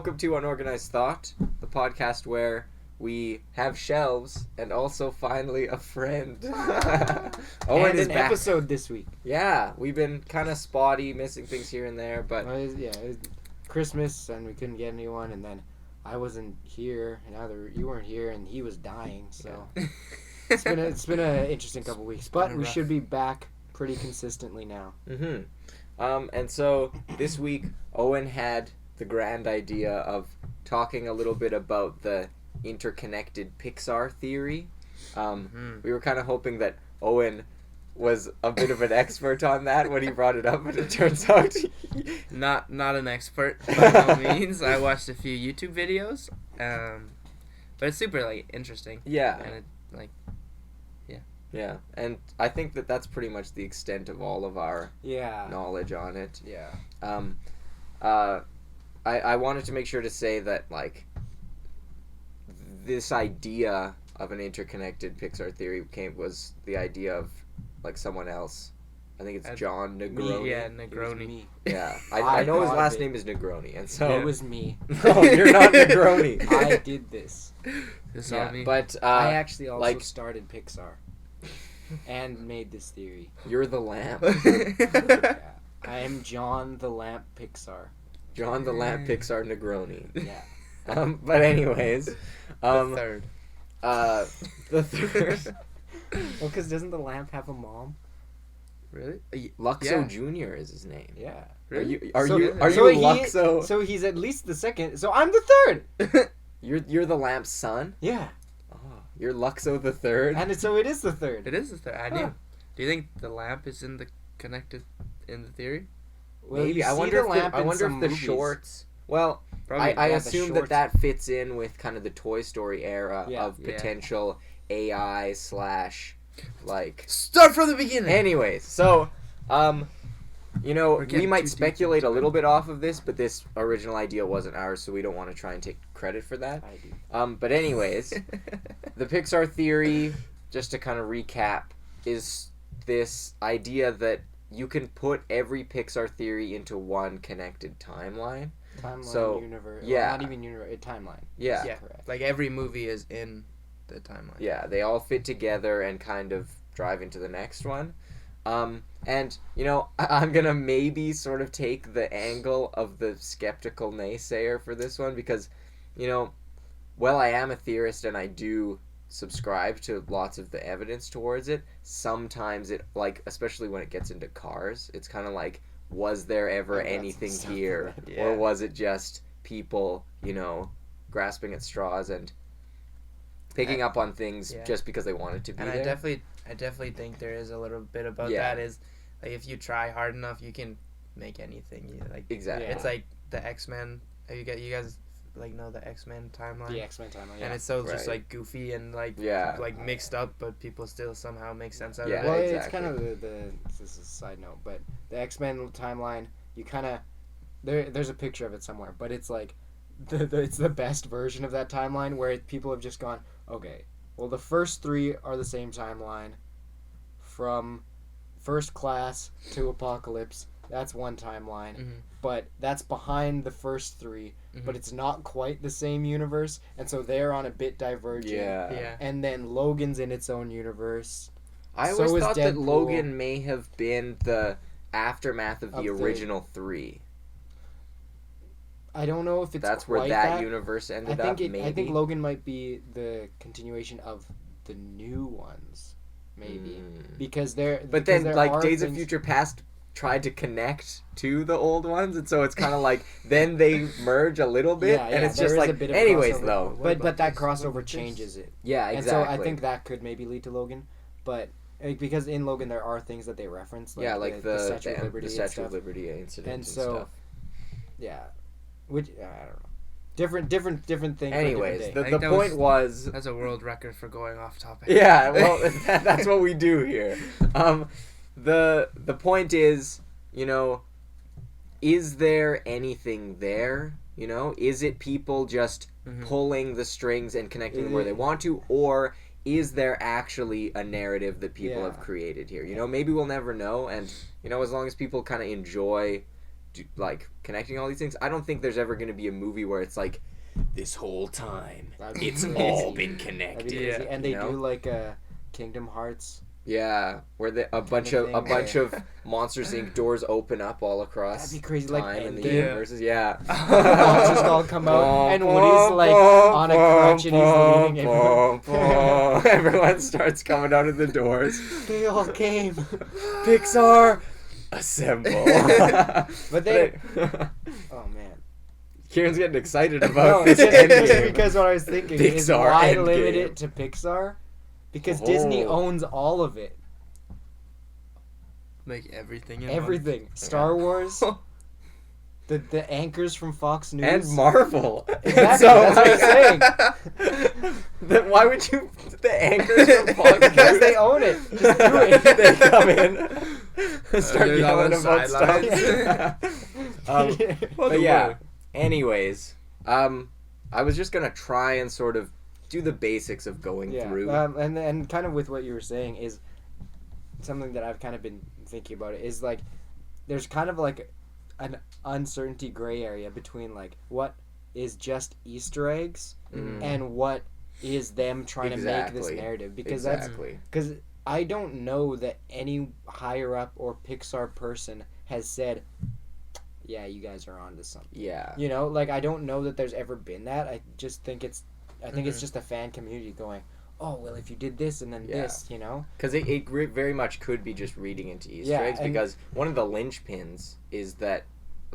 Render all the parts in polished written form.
welcome to Unorganized Thought, the podcast where we have shelves and also finally a friend. Owen and is an back. Episode this week. Yeah, we've been kind of spotty, missing things here and there, but it was Christmas and we couldn't get anyone, and then I wasn't here, and either you weren't here, and he was dying. So it's been an interesting couple weeks, but we should be back pretty consistently now. And so this week Owen had the grand idea of talking a little bit about the interconnected Pixar theory. We were kind of hoping that Owen was a bit of an expert on that when he brought it up, but it turns out not an expert by no means. I watched a few YouTube videos, but it's super interesting. Yeah, and it yeah, and I think that that's pretty much the extent of all of our knowledge on it. Yeah. I wanted to make sure to say that this idea of an interconnected Pixar theory was the idea of someone else. I think it's John Negroni. Yeah, Negroni. Yeah, I know his last name is Negroni, and so it was me. No, you're not Negroni. I did this. Me. But I actually also started Pixar and made this theory. You're the lamp. Yeah. I am John the Lamp Pixar. John the Lamp Pixar Negroni. Yeah. But anyways, the third. Well, because doesn't the lamp have a mom? Really? Luxo Jr. is his name. Yeah. Really? Are you Luxo? So he's at least the second. So I'm the third. You're the lamp's son? Yeah. Oh, you're Luxo the third? And so it is the third. It is the third. I knew. Do you think the lamp is connected in the theory? Well, maybe. I wonder if the shorts. Well, I assume that fits in with kind of the Toy Story era of potential AI / Start from the beginning. Anyways, so we might speculate a little bit off of this, but this original idea wasn't ours, so we don't want to try and take credit for that. I do. But anyways, the Pixar theory, just to kind of recap, is this idea that you can put every Pixar theory into one connected timeline. Universe. Yeah. Well, not even universe, a timeline. Yeah. Yeah. Correct. Every movie is in the timeline. Yeah, they all fit together and kind of drive into the next one. And, I'm going to maybe sort of take the angle of the skeptical naysayer for this one because, while I am a theorist and I do subscribe to lots of the evidence towards it, sometimes it, especially when it gets into cars, it's kind of was there ever anything here? Yeah. Or was it just people, grasping at straws and picking up on things just because they wanted to be and there? I definitely think there is a little bit about that. Is if you try hard enough, you can make anything. Exactly. It's like the X-Men. You guys know the X-Men timeline. The X-Men timeline. Yeah. And it's so just goofy and mixed up, but people still somehow make sense out of it. Well, it's kind of this is a side note, but the X-Men timeline, you kind of there's a picture of it somewhere, but it's it's the best version of that timeline where people have just gone, okay, well the first three are the same timeline, from First Class to Apocalypse. That's one timeline, but that's behind the first three, but it's not quite the same universe, and so they're on a bit divergent. Yeah. And then Logan's in its own universe. I always thought that Logan may have been the aftermath of the original three. I don't know if it's that's quite where that universe ended up. Maybe. I think Logan might be the continuation of the new ones, maybe because they're. But then, Days of Future Past tried to connect to the old ones, and so it's kind of then they merge a little bit, and it's just anyways though. But that crossover changes it. Yeah, exactly. And so I think that could maybe lead to Logan, but. Because in Logan there are things that they reference, the Statue of Liberty incident and stuff. Yeah, which I don't know, different things. Anyways, the point was that's a world record for going off topic. Yeah, well, that's what we do here. The point is, is there anything there? Is it people just pulling the strings and connecting them where they want to, or is there actually a narrative that people have created here? Maybe we'll never know, and as long as people kind of enjoy like connecting all these things. I don't think there's ever going to be a movie where it's like, this whole time That'd be it's crazy. all been That'd be connected. crazy. Yeah. And they you know? do like Kingdom Hearts. Yeah, where a bunch thing of Monsters Inc. doors open up all across That'd be crazy, time like and the Endgame. universes. Yeah, Monsters all come out, and Woody's like on a crutch and he's leading everyone. Everyone starts coming out of the doors. They all came. Pixar, assemble. But they. Oh man. Kieran's getting excited No, about it's this just endgame. because what I was thinking is Pixar why Endgame. limit it to Pixar? Because Disney Oh. owns all of it. Like everything. In Everything. Star Wars. The anchors from Fox News. And Marvel. Exactly, that's what I'm saying. Then why would you the anchors from Fox Because News? they own it. Just do it. They come in and start They're on yelling the about sidelines. stuff. But yeah. Anyways, I was just gonna try and sort of do the basics of going Yeah, through. and kind of with what you were saying is something that I've kind of been thinking about. It is like there's kind of like an uncertainty gray area between like what is just Easter eggs and what is them trying to make this Exactly. narrative, because Exactly. because I don't know that any higher up or Pixar person has said, yeah, you guys are onto something. Yeah. You know, like I don't know that there's ever been that. I just think it's it's just a fan community going, oh well, if you did this and then this, you know, Because it very much could be just reading into Easter Yeah, eggs, and- because one of the linchpins is that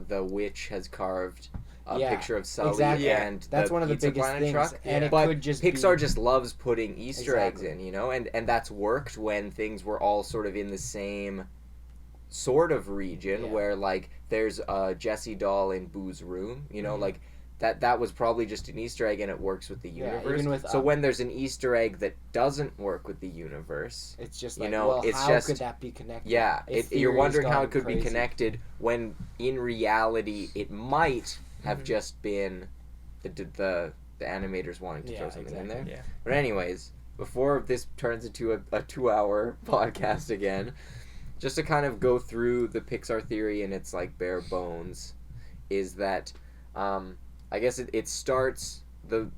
the witch has carved a Yeah, picture of Sully exactly. and That's the one of the Pizza biggest Planet things, truck. and it But could just Pixar be, just loves putting Easter eggs Exactly. in, you know, and that's worked when things were all sort of in the same sort of region, Yeah. where like there's a Jessie doll in Boo's room, you know, like that was probably just an Easter egg and it works with the Yeah, universe. even with, So when there's an Easter egg that doesn't work with the universe, it's just you like, know, well, it's how just- could that be connected? yeah, If you're theory's wondering how gone it could be crazy. connected when in reality it might have just been the animators wanting to Yeah, throw something in there. Yeah. But anyways, before this turns into a 2-hour podcast again, just to kind of go through the Pixar theory in its like bare bones, is that I guess it starts the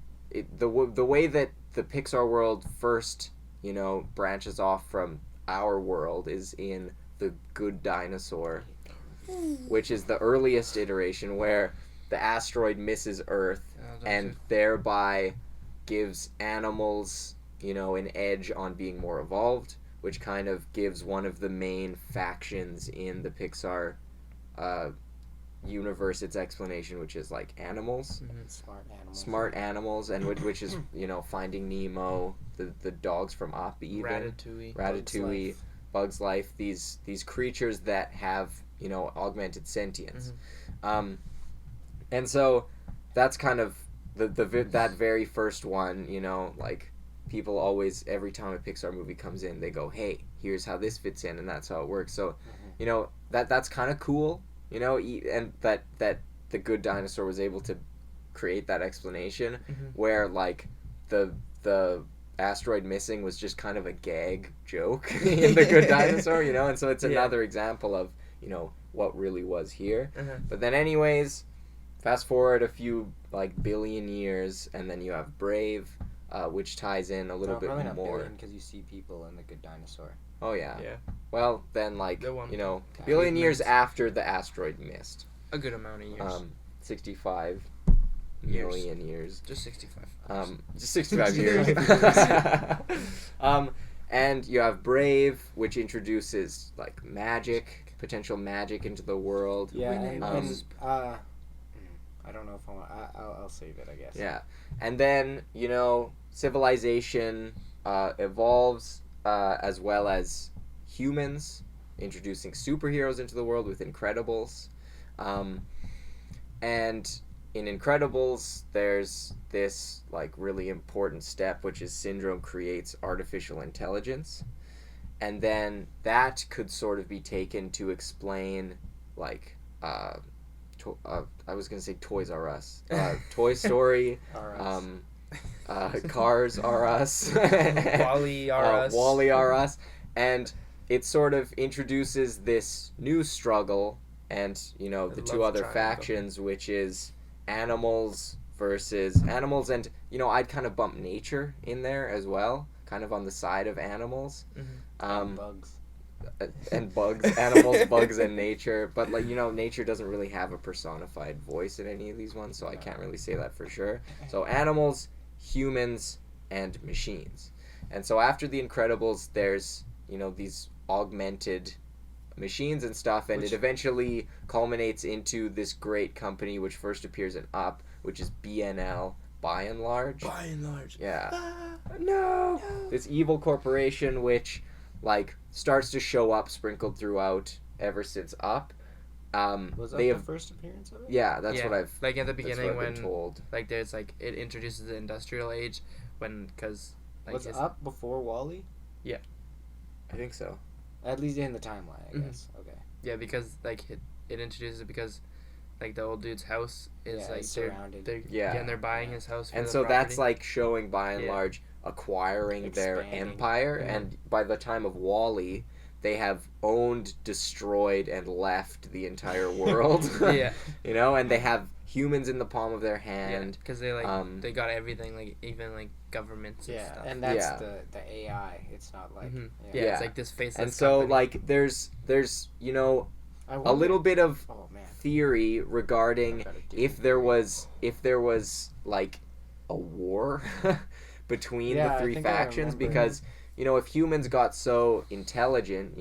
way that the Pixar world first, you know, branches off from our world is in The Good Dinosaur, which is the earliest iteration where the asteroid misses Earth and thereby gives animals, you know, an edge on being more evolved, which kind of gives one of the main factions in the Pixar universe its explanation, which is like animals, smart animals, and which is, you know, Finding Nemo, the dogs from Up, even Ratatouille, Bugs Life, these creatures that have, you know, augmented sentience. And so that's kind of that very first one, you know, like people always, every time a Pixar movie comes in, they go, hey, here's how this fits in, and that's how it works. So, you know, that's kind of cool, you know, and that The Good Dinosaur was able to create that explanation where like the asteroid missing was just kind of a gag joke in The Good Dinosaur, you know, and so it's another example of, you know, what really was here. But then anyways, fast forward a few like billion years, and then you have Brave, which ties in a little bit probably not more. Because you see people in The Good Dinosaur. Oh yeah. Yeah. Well, then like, The one- you know, Okay. billion years Pavements. after the asteroid missed. A good amount of years. 65 Years. million years. Just 65. Just 65 years. And you have Brave, which introduces like magic, potential magic into the world. Yeah, Rename and those. I don't know if I want. I'll save it, I guess. Yeah, and then, you know, civilization evolves, as well as humans, introducing superheroes into the world with Incredibles, and in Incredibles there's this like really important step, which is Syndrome creates artificial intelligence, and then that could sort of be taken to explain like I was gonna say Toys R Us, Toy Story, Cars R Us, Wall-E R Us. Wall-E R Us, and it sort of introduces this new struggle and the I two love other triangle. factions, which is animals versus animals, and I'd kind of bump nature in there as well, kind of on the side of animals. And bugs. And bugs, animals, bugs, and nature. But nature doesn't really have a personified voice in any of these ones, so I can't really say that for sure. So animals, humans, and machines. And so after The Incredibles, there's these augmented machines and stuff, and it eventually culminates into this great company which first appears in Up, which is BNL. By and large. By and large. Yeah. No. This evil corporation which starts to show up sprinkled throughout ever since Up. Was that they the have first appearance of it? yeah, that's what I've at the that's beginning what I've when been told. there's it introduces the industrial age because was Up before Wall-E? I think so. At least in the timeline, I guess. Okay. Yeah, because it introduces it because the old dude's house is it's they're surrounded. and they're buying his house for And the so property. that's showing by and large acquiring their Expanding. empire, and by the time of Wall-E, they have owned, destroyed, and left the entire world. Yeah. And they have humans in the palm of their hand. because they they got everything even governments and stuff. And that's Yeah. the AI. It's not like Yeah, it's this faceless And so company. there's I a wonder- little bit of Oh man. theory regarding I gotta do if it. there was a war between Yeah, the I three think I factions, remember. because if humans got so intelligent,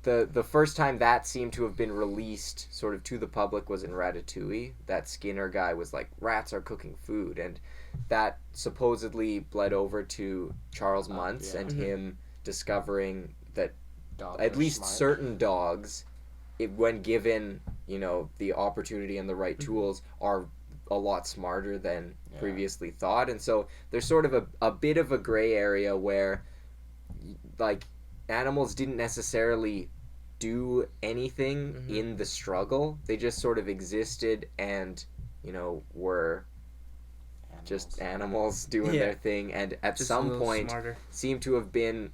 the first time that seemed to have been released sort of to the public was in Ratatouille. That Skinner guy was like, rats are cooking food, and that supposedly bled over to Charles Muntz yeah. and him discovering that Dogs at are least smart. certain dogs, when given the opportunity and the right tools, are a lot smarter than previously thought. And so there's sort of a bit of a gray area where animals didn't necessarily do anything in the struggle. They just sort of existed and were just animals doing their thing, and at Just a some little point smarter. seem to have been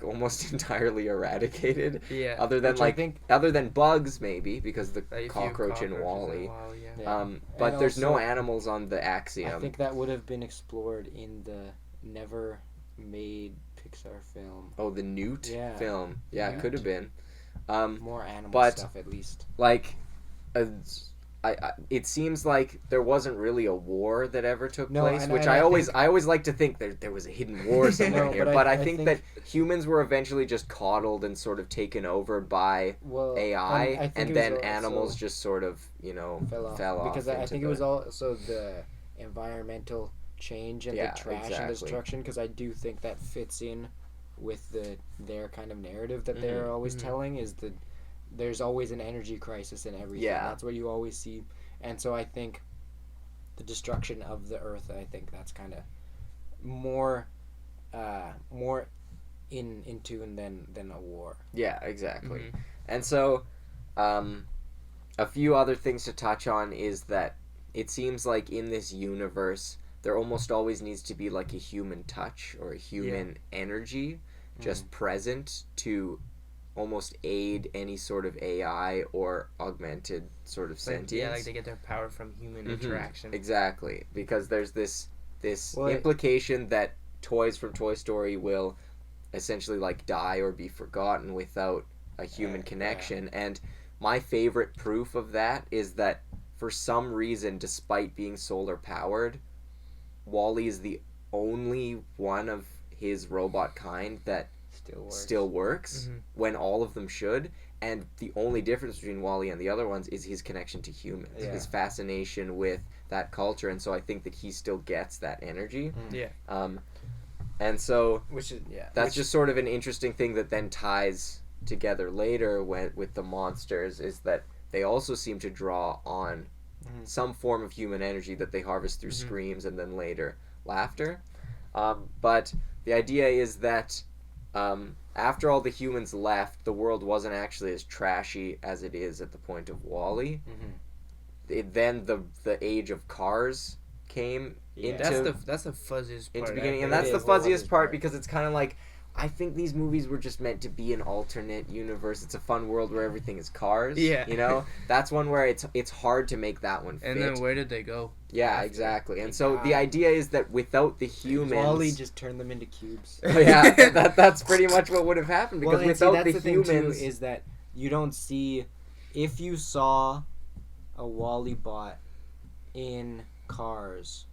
almost entirely eradicated. Yeah. Other than Which I think- other than bugs, maybe, because the A few cockroach in cockroaches Wall-E. Yeah. But And there's no also, animals on the Axiom. I think that would have been explored in the never made Pixar film. Oh, the Newt Yeah. film. Yeah, it Newt. could have been. More animal but- stuff at least. It seems like there wasn't really a war that ever took No, place, and which I I always think- like to think there was a hidden war somewhere No, here. but But I I think think- that humans were eventually just coddled and sort of taken over by Well, AI, I think and it was then also- animals just sort of fell off because I into think it was also the environmental change and Yeah, the trash and exactly. destruction, because I do think that fits in with their kind of narrative that they're always telling, is that there's always an energy crisis in everything. Yeah. That's what you always see. And so I think the destruction of the earth, I think that's kind of more in tune than a war. Yeah, exactly. And so a few other things to touch on is that it seems like in this universe there almost always needs to be a human touch or a human energy just present to almost aid any sort of AI or augmented sort of sentience. they get their power from human interaction. Exactly, because there's this Well, implication that toys from Toy Story will essentially die or be forgotten without a human connection. And my favorite proof of that is that for some reason, despite being solar powered, Wall-E is the only one of his robot kind that still works when all of them should. And the only difference between Wall-E and the other ones is his connection to humans, his fascination with that culture. And so I think that he still gets that energy. And so that's just sort of an interesting thing that then ties together later with the monsters, is that they also seem to draw on some form of human energy that they harvest through screams and then later laughter. But the idea is that after all the humans left, the world wasn't actually as trashy as it is at the point of Wall-E. Then the age of cars came into That's the fuzziest part. into beginning, I and think. that's the is the fuzziest fuzziest part part. because it's kind of like, I think these movies were just meant to be an alternate universe. It's a fun world where everything is cars. Yeah. You know, that's one where it's hard to make that one fit. And then where did they go? Yeah, after? exactly. And so the idea is that without the humans, Wally just turned them into cubes. yeah, that's pretty much what would have happened because and without that's the thing humans, too, is that you don't see, if you saw a Wally bot in Cars,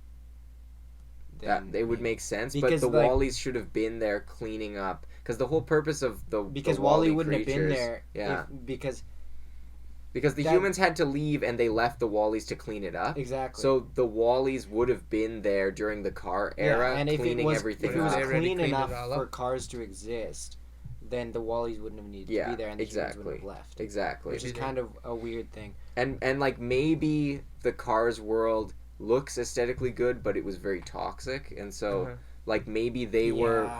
that they would make sense. But because, the like, Wallies should have been there cleaning up because the whole purpose of the Wally Wally wouldn't have been creatures- there. Yeah, Because the humans had to leave and they left the Wallies to clean it up. exactly. So the Wallies would have been there during the car era, and if cleaning it was, everything if it was up. They already clean cleaned it enough all for up. Cars to exist, then the Wallies wouldn't have needed to Yeah, be there, and the humans exactly. wouldn't have left. Exactly. Which is kind of a weird thing. And like maybe the Cars world looks aesthetically good, but it was very toxic, and so like maybe they were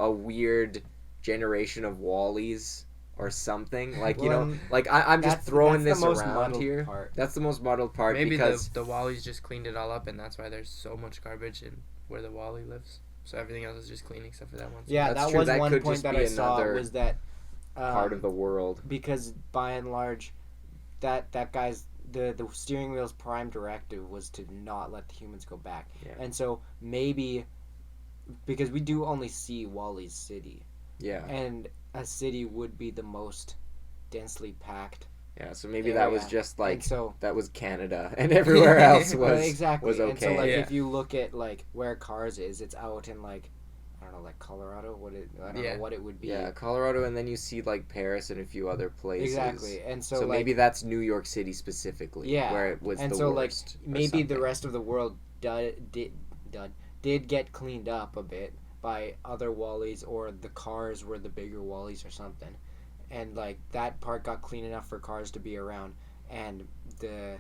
a weird generation of Wallies or something. Like, you know, like I'm just throwing that's this the most around muddled here. part. That's the most muddled part Maybe because the Wallies just cleaned it all up, and that's why there's so much garbage in where the Wally lives. So everything else is just clean except for that one. Yeah, That's that true. was That one could point just that be I saw another was that part of the world. because by and large, that guy's the steering wheel's prime directive was to not let the humans go back, Yeah. and so maybe because we do only see Wally's city, Yeah. and a city would be the most densely packed. Yeah, so maybe that was area. just like And so that was Canada and everywhere else well, was exactly. was okay. And so, like, Yeah. if you look at like where Cars is, it's out in like I don't know, like Colorado. I don't know what it would be. Yeah, Colorado, and then you see like Paris and a few other places. Exactly, and so, So like, maybe that's New York City specifically, Yeah, where it was and the so worst. like or maybe the something. rest of the world did get cleaned up a bit by other Wallies, or the Cars were the bigger Wallies or something, and like that part got clean enough for Cars to be around, and the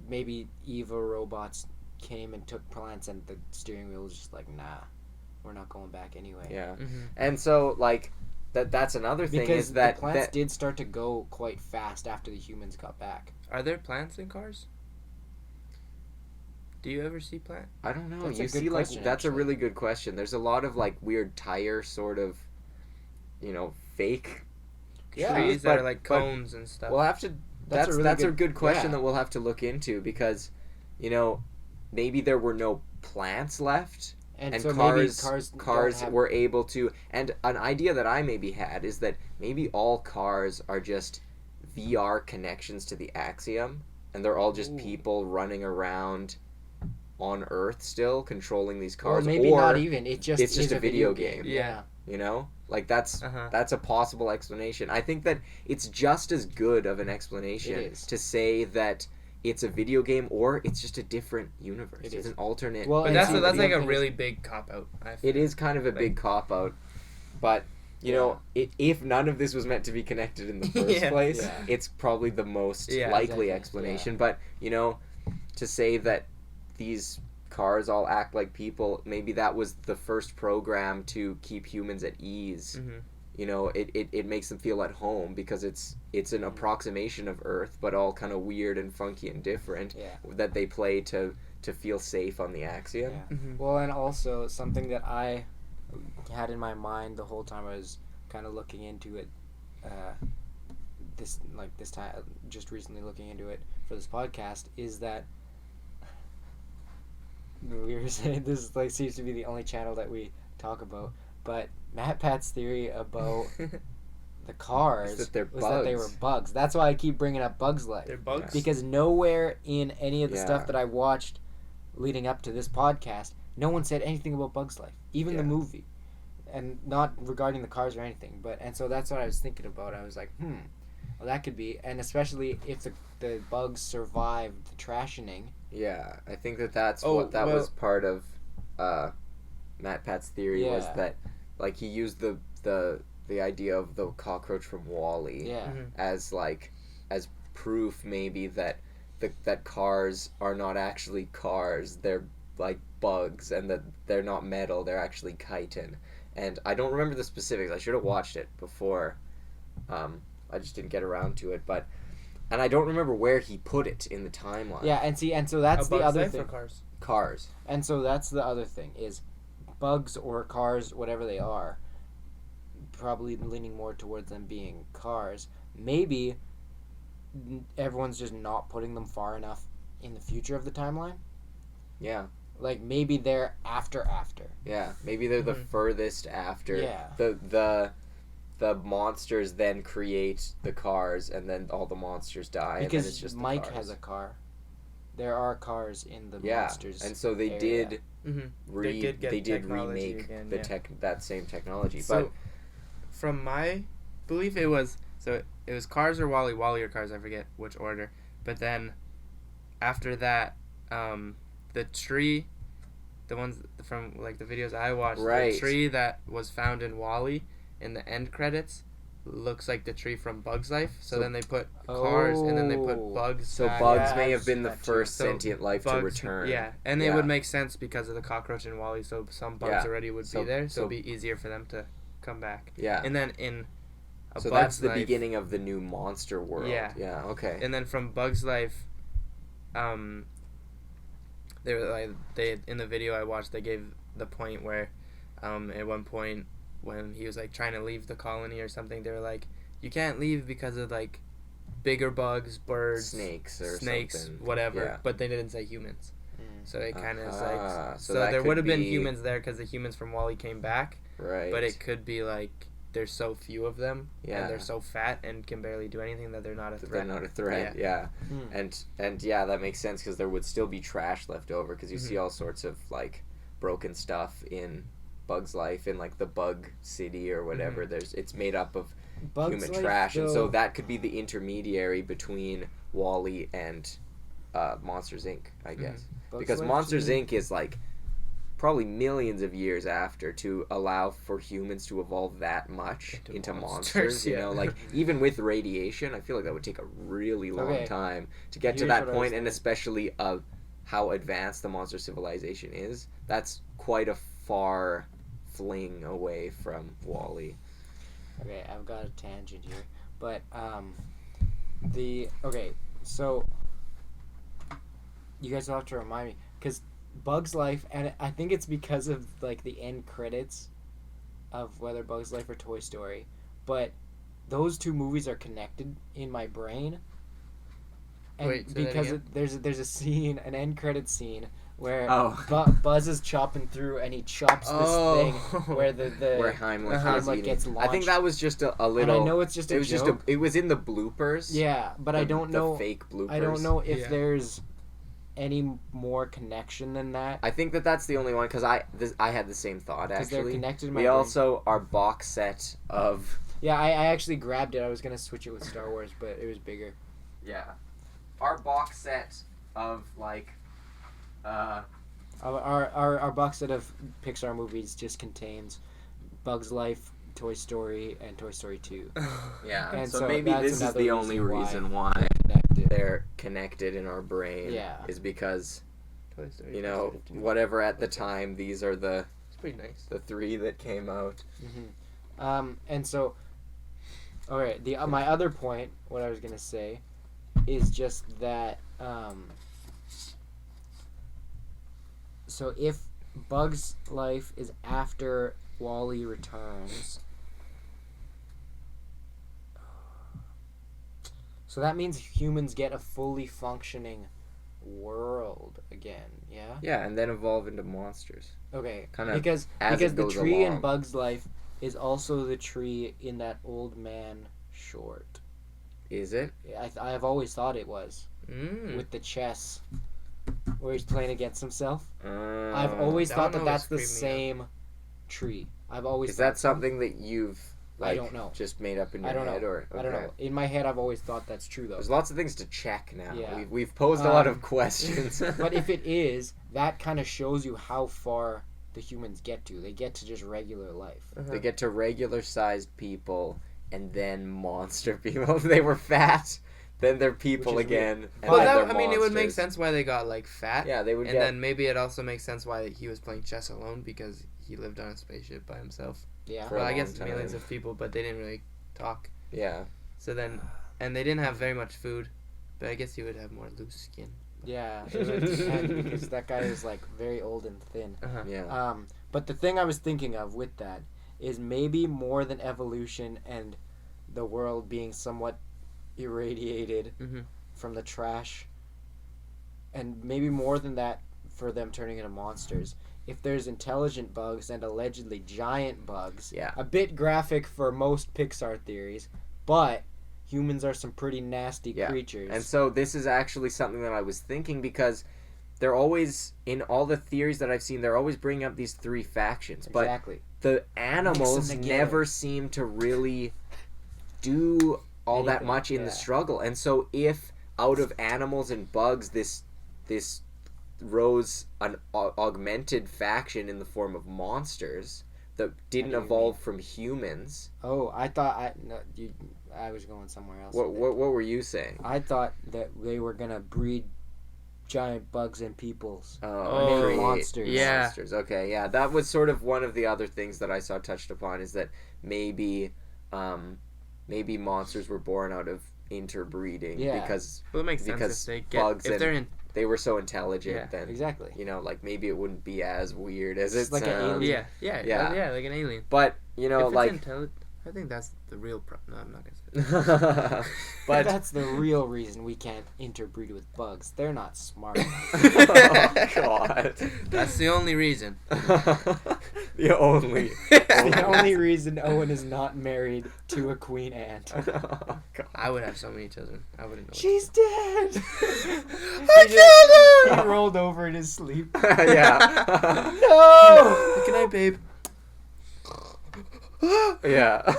maybe Eva robots came and took plants, and the steering wheel was just like, nah, we're not going back anyway. Yeah, Mm-hmm. and so like that's another thing Because is that the plants that did start to go quite fast after the humans got back. Are there plants in Cars? Do you ever see plant? I don't know. That's a You good see, like question, that's a actually. really good question. There's a lot of like weird tire sort of, fake Yeah, Trees that but- are like but cones and stuff. We'll have to. That's a That's really a good question yeah. that we'll have to look into because, maybe there were no plants left, and so maybe cars don't have- were able to. And an idea that I maybe had is that maybe all cars are just VR connections to the Axiom, and they're all just Ooh. people running around on Earth still controlling these or cars, maybe or not even. It just it's just is a video game. Yeah. Like that's a possible explanation. I think that it's just as good of an explanation It is. to say that it's a video game or it's just a different universe. It It's is. an alternate. Well, but and that's see, that's the like other a thing really is- big cop out. It is kind of a big cop out, but if none of this was meant to be connected in the first Yeah. place, Yeah. it's probably the most Yeah, likely exactly. explanation. But to say that these cars all act like people, maybe that was the first program to keep humans at ease. Mm-hmm. It makes them feel at home because it's an approximation of Earth, but all kind of weird and funky and different Yeah. that they play to feel safe on the Axiom. Yeah. Mm-hmm. Well, and also something that I had in my mind the whole time I was kind of looking into it, this time, just recently looking into it for this podcast, is that we were saying this like seems to be the only channel that we talk about, but Matt Pat's theory about the cars Is that they're was that they were bugs. bugs. That's why I keep bringing up Bugs Life. They're bugs. Because nowhere in any of the Yeah. stuff that I watched leading up to this podcast, no one said anything about Bugs Life, even the Yeah. movie, and not regarding the cars or anything. And so that's what I was thinking about. I was like, well, that could be, and especially if the bugs survived the trashioning. Yeah, I think that's Oh, what that well- was part of Matt Pat's theory was Yeah. that like he used the idea of the cockroach from Wall-E Yeah, Mhm. as proof maybe that that cars are not actually cars, they're like bugs, and that they're not metal, they're actually chitin. And I don't remember the specifics. I should have watched it before. I just didn't get around to it, and I don't remember where he put it in the timeline. yeah, and so that's A the Bug's other Life thing. or Cars? Cars. And so that's the other thing is bugs or cars, whatever they are, probably leaning more towards them being cars. Maybe everyone's just not putting them far enough in the future of the timeline. Yeah. Like maybe they're after. Yeah. Maybe they're the furthest after. Yeah. The monsters then create the cars, and then all the monsters die. And then it's Because just Mike the cars. has a car. There are cars in the Yeah, monsters. and so they area. did. They did get They did technology remake again, the yeah. that same technology, So, but from my belief, it was Cars or Wall-E, Wall-E or Cars, I forget which order. But then after that, the tree, the ones from like the videos I watched, Right. the tree that was found in Wall-E in the end credits looks like the tree from Bug's Life. So then they put cars and then they put bugs. so back. bugs Yeah, may I've have been seen the that too. first So sentient life to bugs, return. Yeah, and it Yeah. would make sense because of the cockroach in Wall-E. So some bugs Yeah. already would So- be there, so so- it'd be easier for them to come back. Yeah. And then in a So Bug's that's the Life, beginning of the new monster world. Yeah. Yeah. Okay. And then from Bug's Life, they were like in the video I watched, they gave the point where, at one point when he was like trying to leave the colony or something, they were like, you can't leave because of like bigger bugs, birds, snakes, something. whatever. Yeah. But they didn't say humans. So it kind of is like so that there could would have been be- humans there because the humans from Wall-E came back, Right. but it could be like there's so few of them Yeah. and they're so fat and can barely do anything that they're not a That threat. they're not a threat. Yeah. And yeah, that makes sense because there would still be trash left over because you see all sorts of like broken stuff in Bug's Life in like the Bug City or whatever. It's made up of Bug's human Life, trash, and so though- that could be the intermediary between Wall-E and Monsters Inc. I guess Bug's because Life Monsters too. Inc. is like probably millions of years after to allow for humans to evolve that much into monsters. You yeah. know, like even with radiation, I feel like that would take a really long Okay. time to get to Here's that what I was point, and thinking. especially how advanced the monster civilization is. That's quite a far fling away from Wall-E. Okay, I've got a tangent here, but so you guys will have to remind me because Bug's Life, and I think it's because of like the end credits of whether Bug's Life or Toy Story, but those two movies are connected in my brain. And Wait, say that because again? there's a scene, an end credit scene where Oh. Buzz is chopping through and he chops this thing where the Where Heimlich Uh-huh. was Heimlich eating. gets I think launched. that was just a and little. I know it's just a it was joke. it was in the bloopers. Yeah, but I don't know. The fake bloopers. I don't know if Yeah. there's any more connection than that. I think that's the only one because I had the same thought Because they're actually. connected in my We brain. also our box set of Yeah, I actually grabbed it. I was gonna switch it with Star Wars, but it was bigger. our box set of like Our box set of Pixar movies just contains Bug's Life, Toy Story, and Toy Story 2. yeah. And so so maybe that's this is another the only reason why Connected. they're connected in our brain. Yeah. Is because Toy Story, you Toy know Story 2. whatever at the time these are It's pretty nice. the three that came out. And so, all right. My other point, what I was gonna say, is just that. So if Bug's Life is after Wall-E returns, so that means humans get a fully functioning world again. Yeah. Yeah, and then evolve into monsters. Okay. Kinda because as because it the goes tree along. in Bug's Life is also the tree in that old man short. Is it? I have always thought it was with the chess where he's playing against himself. I've always That thought one that always that's the creeped me same tree. I've always Is thought that so. something that you've like I don't know. just made up in your I don't head know. or I don't okay. know. In my head, I've always thought that's true though. There's lots of things to check now. Yeah. We've posed a lot of Um, questions. But if it is, that kind of shows you how far the humans get to. They get to just regular life. They get to regular sized people and then monster people. If they were fat, then they're people Which is weird. again. And Well, then that, they're I mean, it would make monsters. sense why they got like fat. Yeah, they would And get. then maybe it also makes sense why he was playing chess alone because he lived on a spaceship by himself. Yeah. For a Well, I long guess time. millions of people, but they didn't really talk. Yeah. So then, and they didn't have very much food, but I guess he would have more loose skin. Yeah. It would depend because that guy is like very old and thin. Uh-huh. Yeah. But the thing I was thinking of with that is maybe more than evolution and the world being somewhat irradiated Mm-hmm. from the trash, and maybe more than that for them turning into monsters. If there's intelligent bugs and allegedly giant bugs, Yeah. a bit graphic for most Pixar theories, but humans are some pretty nasty Yeah. creatures. And so this is actually something that I was thinking, because they're always, in all the theories that I've seen, they're always bringing up these three factions. But exactly. the animals together. never seem to really do all that Anything, much in yeah. the struggle. And so if out of animals and bugs this rose an augmented faction in the form of monsters that didn't do you evolve from humans. Oh, I thought I was going somewhere else. What with it. were you saying? I thought that they were gonna breed giant bugs and peoples. Oh, create monsters. Yeah. monsters. Okay, yeah, that was sort of one of the other things that I saw touched upon, is that maybe monsters were born out of interbreeding, Yeah. because Well, it makes Because sense if they get bugs if and- they're in. they were so intelligent. Yeah, then Exactly. like maybe it wouldn't be as weird as It's it like an sounds. alien. Yeah, like an alien. But If it's like intelligent, I think that's the real problem. No, I'm not gonna say that. but That's the real reason we can't interbreed with bugs. They're not smart. oh god. That's the only reason. The only. The only reason Owen is not married to a queen ant. Oh, God. I would have so many children. I wouldn't know. She's dead. I He rolled over in his sleep. Yeah. No. Good night, babe. Yeah.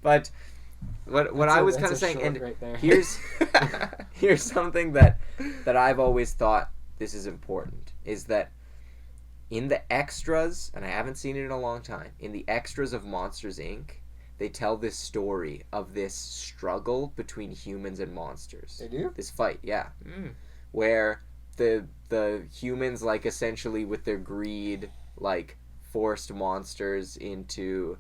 But what I was kind of saying, and right there. here's something that I've always thought this is important, is that in the extras, and I haven't seen it in a long time, in the extras of Monsters Inc., they tell this story of this struggle between humans and monsters. They do? This fight, yeah. Mm. Where the humans, like, essentially with their greed, like, forced monsters into,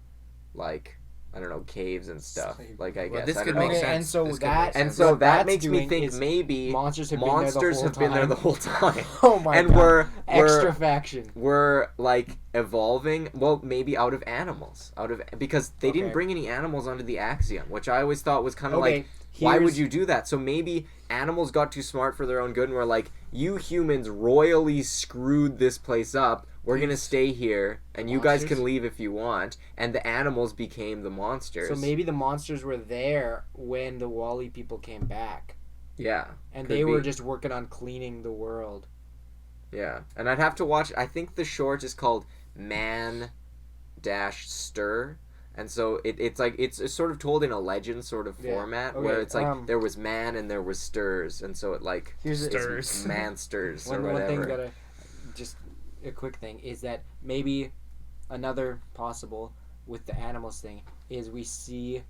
like, I don't know, caves and stuff. Slavery. Like, I Well, guess. this I could don't make know. sense. And so This could that make And sense. so what that that's makes me doing think is maybe monsters have monsters have been there the whole time. Oh my And god. we're Extra faction. we're like evolving, well, maybe out of animals, because they didn't Okay. bring any animals onto the Axiom, which I always thought was kind of Okay, like, why would here's- you do that? So maybe animals got too smart for their own good and were like, you humans royally screwed this place up. We're gonna stay here, and you guys Monsters? can leave if you want. And the animals became the monsters. So maybe the monsters were there when the Wall-E people came back, yeah, and Could they were be. just working on cleaning the world. yeah. And I'd have to watch. I think the short is called Man Dash Stir. And so it's like it's sort of told in a legend sort of Yeah. format, Okay, where it's like there was man and there was stirs, and so it like Here's a- Stirs. man stirs or One whatever. thing that just a quick thing is that maybe another possible with the animals thing is we see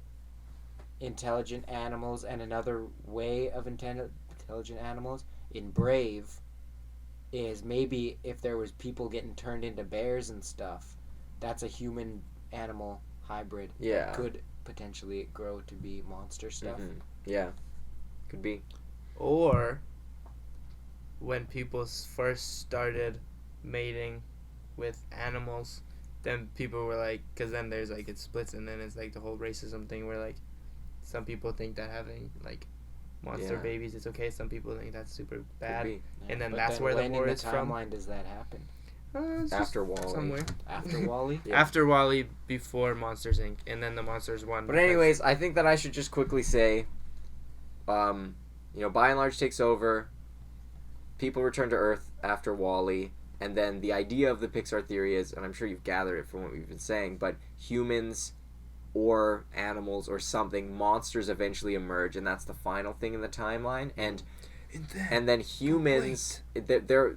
intelligent animals, and another way of intelligent animals in Brave is maybe if there was people getting turned into bears and stuff, that's a human animal hybrid Yeah. that could potentially grow to be monster stuff. Mhm. Yeah, could be. Or when people first started mating with animals, then people were like, because then there's like it splits, and then it's like the whole racism thing where like some people think that having like monster Yeah. babies is okay, some people think that's super Could bad. be. And then But that's where the when war in is the from. timeline does that happen? It's just After Wall-E. somewhere After Wall-E? Yeah. after Wall-E, before Monsters Inc., and then the Monsters won. But because- anyways, I think that I should just quickly say, by and large takes over. People return to Earth after Wall-E, and then the idea of the Pixar theory is, and I'm sure you've gathered it from what we've been saying, but humans or animals or something, monsters eventually emerge, and that's the final thing in the timeline. And then humans, they're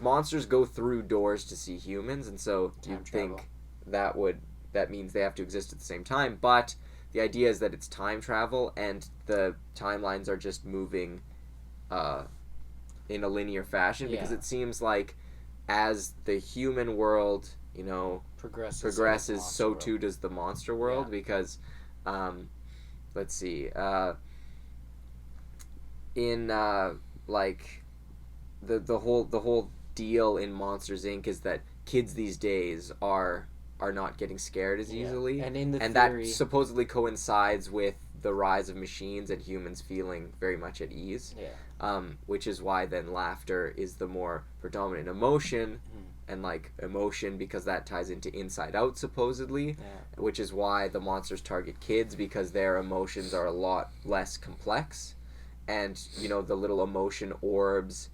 monsters go through doors to see humans, and so Time you'd travel. think that means they have to exist at the same time. But the idea is that it's time travel, and the timelines are just moving in a linear fashion, because Yeah. it seems like as the human world, progresses, so too does the monster world. Yeah. Because let's see, in like the whole deal in Monsters Inc. is that kids these days are not getting scared as easily, and in the and theory, that supposedly coincides with the rise of machines and humans feeling very much at ease. Which is why then laughter is the more predominant emotion, and like emotion because that ties into Inside Out supposedly, which is why the monsters target kids because their emotions are a lot less complex, and you know the little emotion orbs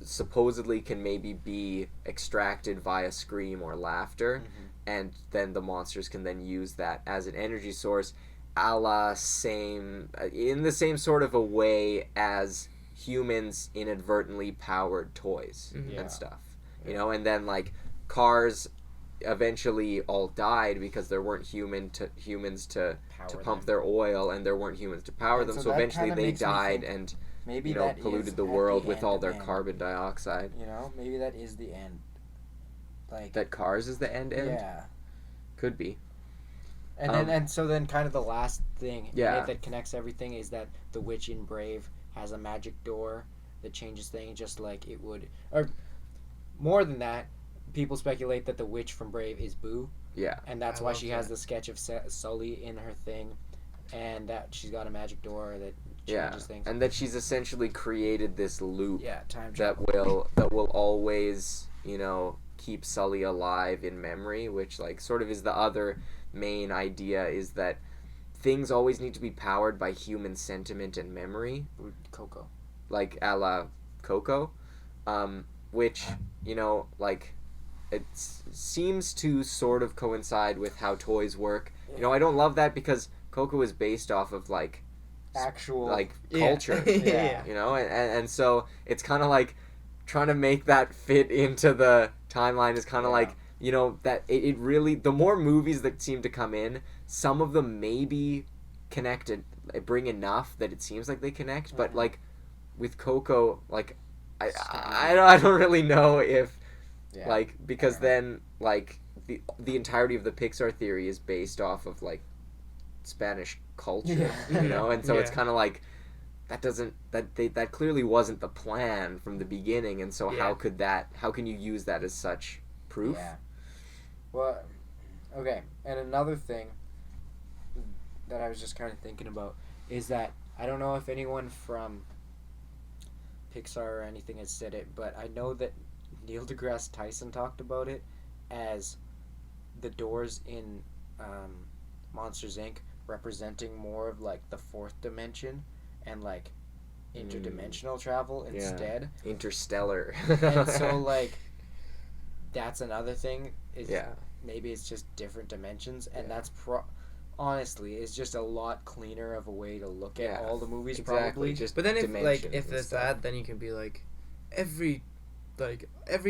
supposedly can maybe be extracted via scream or laughter, and then the monsters can then use that as an energy source, a la same in the same sort of a way as humans inadvertently powered toys and stuff, you know, and then like cars eventually all died because there weren't humans to pump their oil, and there weren't humans to power them, so eventually they died and maybe you know that polluted is the at world the with end all of their end. carbon dioxide. You know, maybe that is the end. Like That Cars is the end. yeah. Could be. And so then kind of the last thing in Yeah. it that connects everything is that the witch in Brave has a magic door that changes things just like it would, or more than that, people speculate that the witch from Brave is Boo. Yeah. And that's I why love she has that. the sketch of Sully in her thing, and that she's got a magic door that changes things. And that she's essentially created this loop Time that travel. will always, you know, keep Sully alive in memory, which like sort of is the other main idea, is that things always need to be powered by human sentiment and memory, Coco. like a la Coco, which, you know, like it seems to sort of coincide with how toys work. You know, I don't love that because Coco is based off of like Actual like culture, Yeah. you know, and so it's kind of like trying to make that fit into the timeline is kind of like, you know, that it really, the more movies that seem to come in, some of them maybe connected, bring enough that it seems like they connect, but like with Coco, like I don't really know if like, because then like the entirety of the Pixar theory is based off of like Spanish culture, you know, and so it's kind of like that doesn't that clearly wasn't the plan from the beginning, and so how can you use that as such proof? Well, okay, and another thing that I was just kind of thinking about is that I don't know if anyone from Pixar or anything has said it, but I know that Neil deGrasse Tyson talked about it as the doors in Monsters Inc. representing more of like the fourth dimension and like interdimensional travel instead. Interstellar. And so like that's another thing is maybe it's just different dimensions, and that's honestly is just a lot cleaner of a way to look at all the movies probably. Just But then if and it's stuff. that, then you can be like every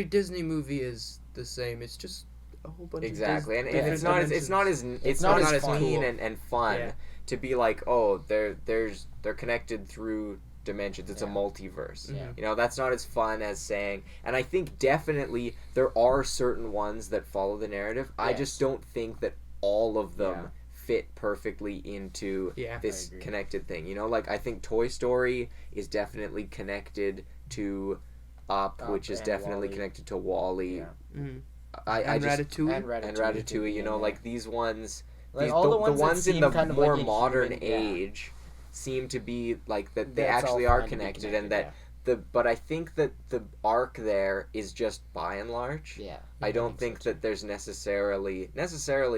Disney movie is the same. It's just a whole bunch and of it's not as fun. clean and fun Yeah. to be like, oh, they're connected through dimensions, it's a multiverse. You know, that's not as fun as saying, and I think definitely there are certain ones that follow the narrative. I just don't think that all of them fit perfectly into this connected thing, you know, like I think Toy Story is definitely connected to Up, which is definitely WALL-E. connected to Wall-E. I just And and Ratatouille, you know, like these ones, like these, all the the ones ones that in seem the kind of more like modern inhuman, age seem to be like that they That's actually all are fine to be connected, and that connected, but I think that the arc there is just by and large. I don't think that there's necessarily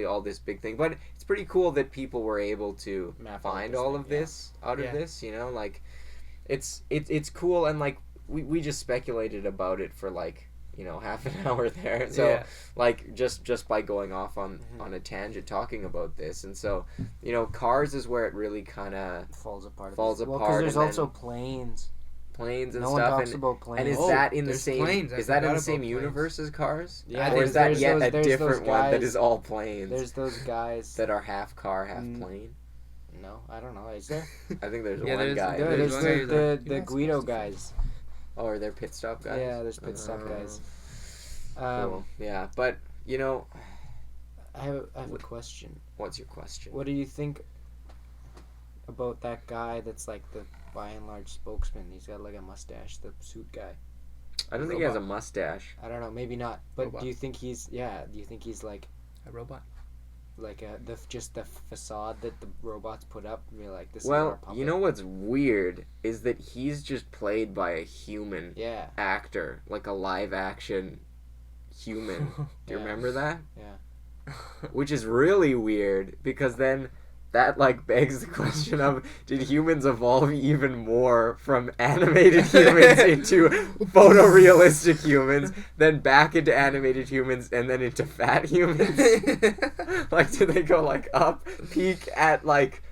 all this big thing, but it's pretty cool that people were able to find all of this out of this, you know, like it's cool, and like we just speculated about it for like, you know, half an hour there, so like just by going off on a tangent talking about this, and so, you know, Cars is where it really kind of falls apart. Falls Well, apart, because there's and also then planes. planes and No one stuff, talks about planes. and is Oh, that in the there's same planes. I is that in forgot the same about planes. universe as Cars? Yeah, Or is that there's yet those- a there's those different one that guys- is all planes There's those guys. that are half car, half plane? No, I don't know. Is there? I think there's Yeah, one there's- guy. there- There's one guy who's like, the "You're not Guido supposed to fly." guys. Oh, are there pit stop guys? Yeah, there's pit stop guys. Cool. Yeah, but you know, I have a question. what's your question? What do you think about that guy that's like the by and large spokesman? He's got like a mustache, the suit guy. I don't think he has a mustache. I don't know, maybe not. But Robot. do you think he's like A robot. just the facade that the robots put up? And be like, this is Well, our puppet. you know what's weird is that he's just played by a human Yeah. actor, like a live action human. Do you Yeah. remember that? Yeah. Which is really weird because then that like begs the question of, did humans evolve even more from animated humans into photorealistic humans, then back into animated humans, and then into fat humans? Like, do they go like up, peak at like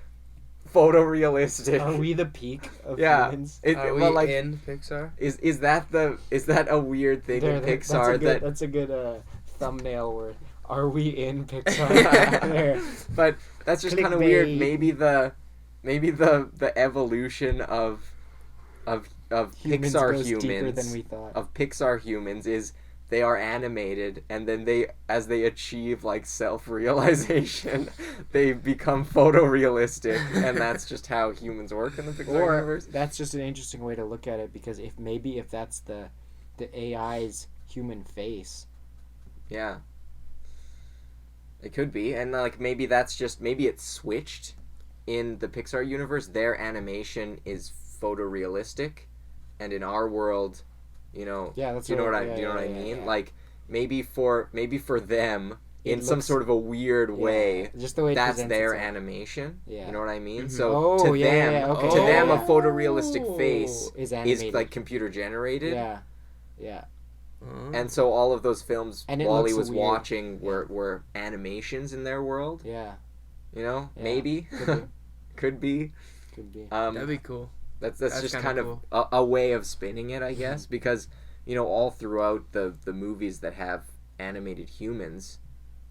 photorealistic? Are we the peak of Yeah. humans? Are we Well, like, in Pixar? is that a weird thing in That's Pixar a good, that? that's a good thumbnail word. Are we in Pixar? There. But that's just kind of weird. Clickbait. Maybe the evolution of Humans Pixar goes deeper humans than we thought. of Pixar humans is they are animated, and then as they achieve like self-realization, they become photorealistic, and that's just how humans work in the Pixar Or universe. that's just an interesting way to look at it, because if that's the AI's human face. Yeah. It could be, and like maybe it's switched in the Pixar universe. Their animation is photorealistic, and in our world, Yeah, that's do you know what I yeah, mean? yeah. Like maybe for them, It in some looks- sort of a weird way, just the way it that's presents their itself. animation. Yeah. You know what I mean? Mhm. So Oh, to yeah, them, yeah, okay. to them, Yeah. a photorealistic face Is is animated. like computer generated. Yeah. Yeah. And so all of those films And it Wally looks was weird. watching were animations in their world. Yeah. Yeah. Could Maybe. be. Could be. Could be. That'd be cool. That's That's just kinda kind of cool. a way of spinning it, I guess, because all throughout the movies that have animated humans,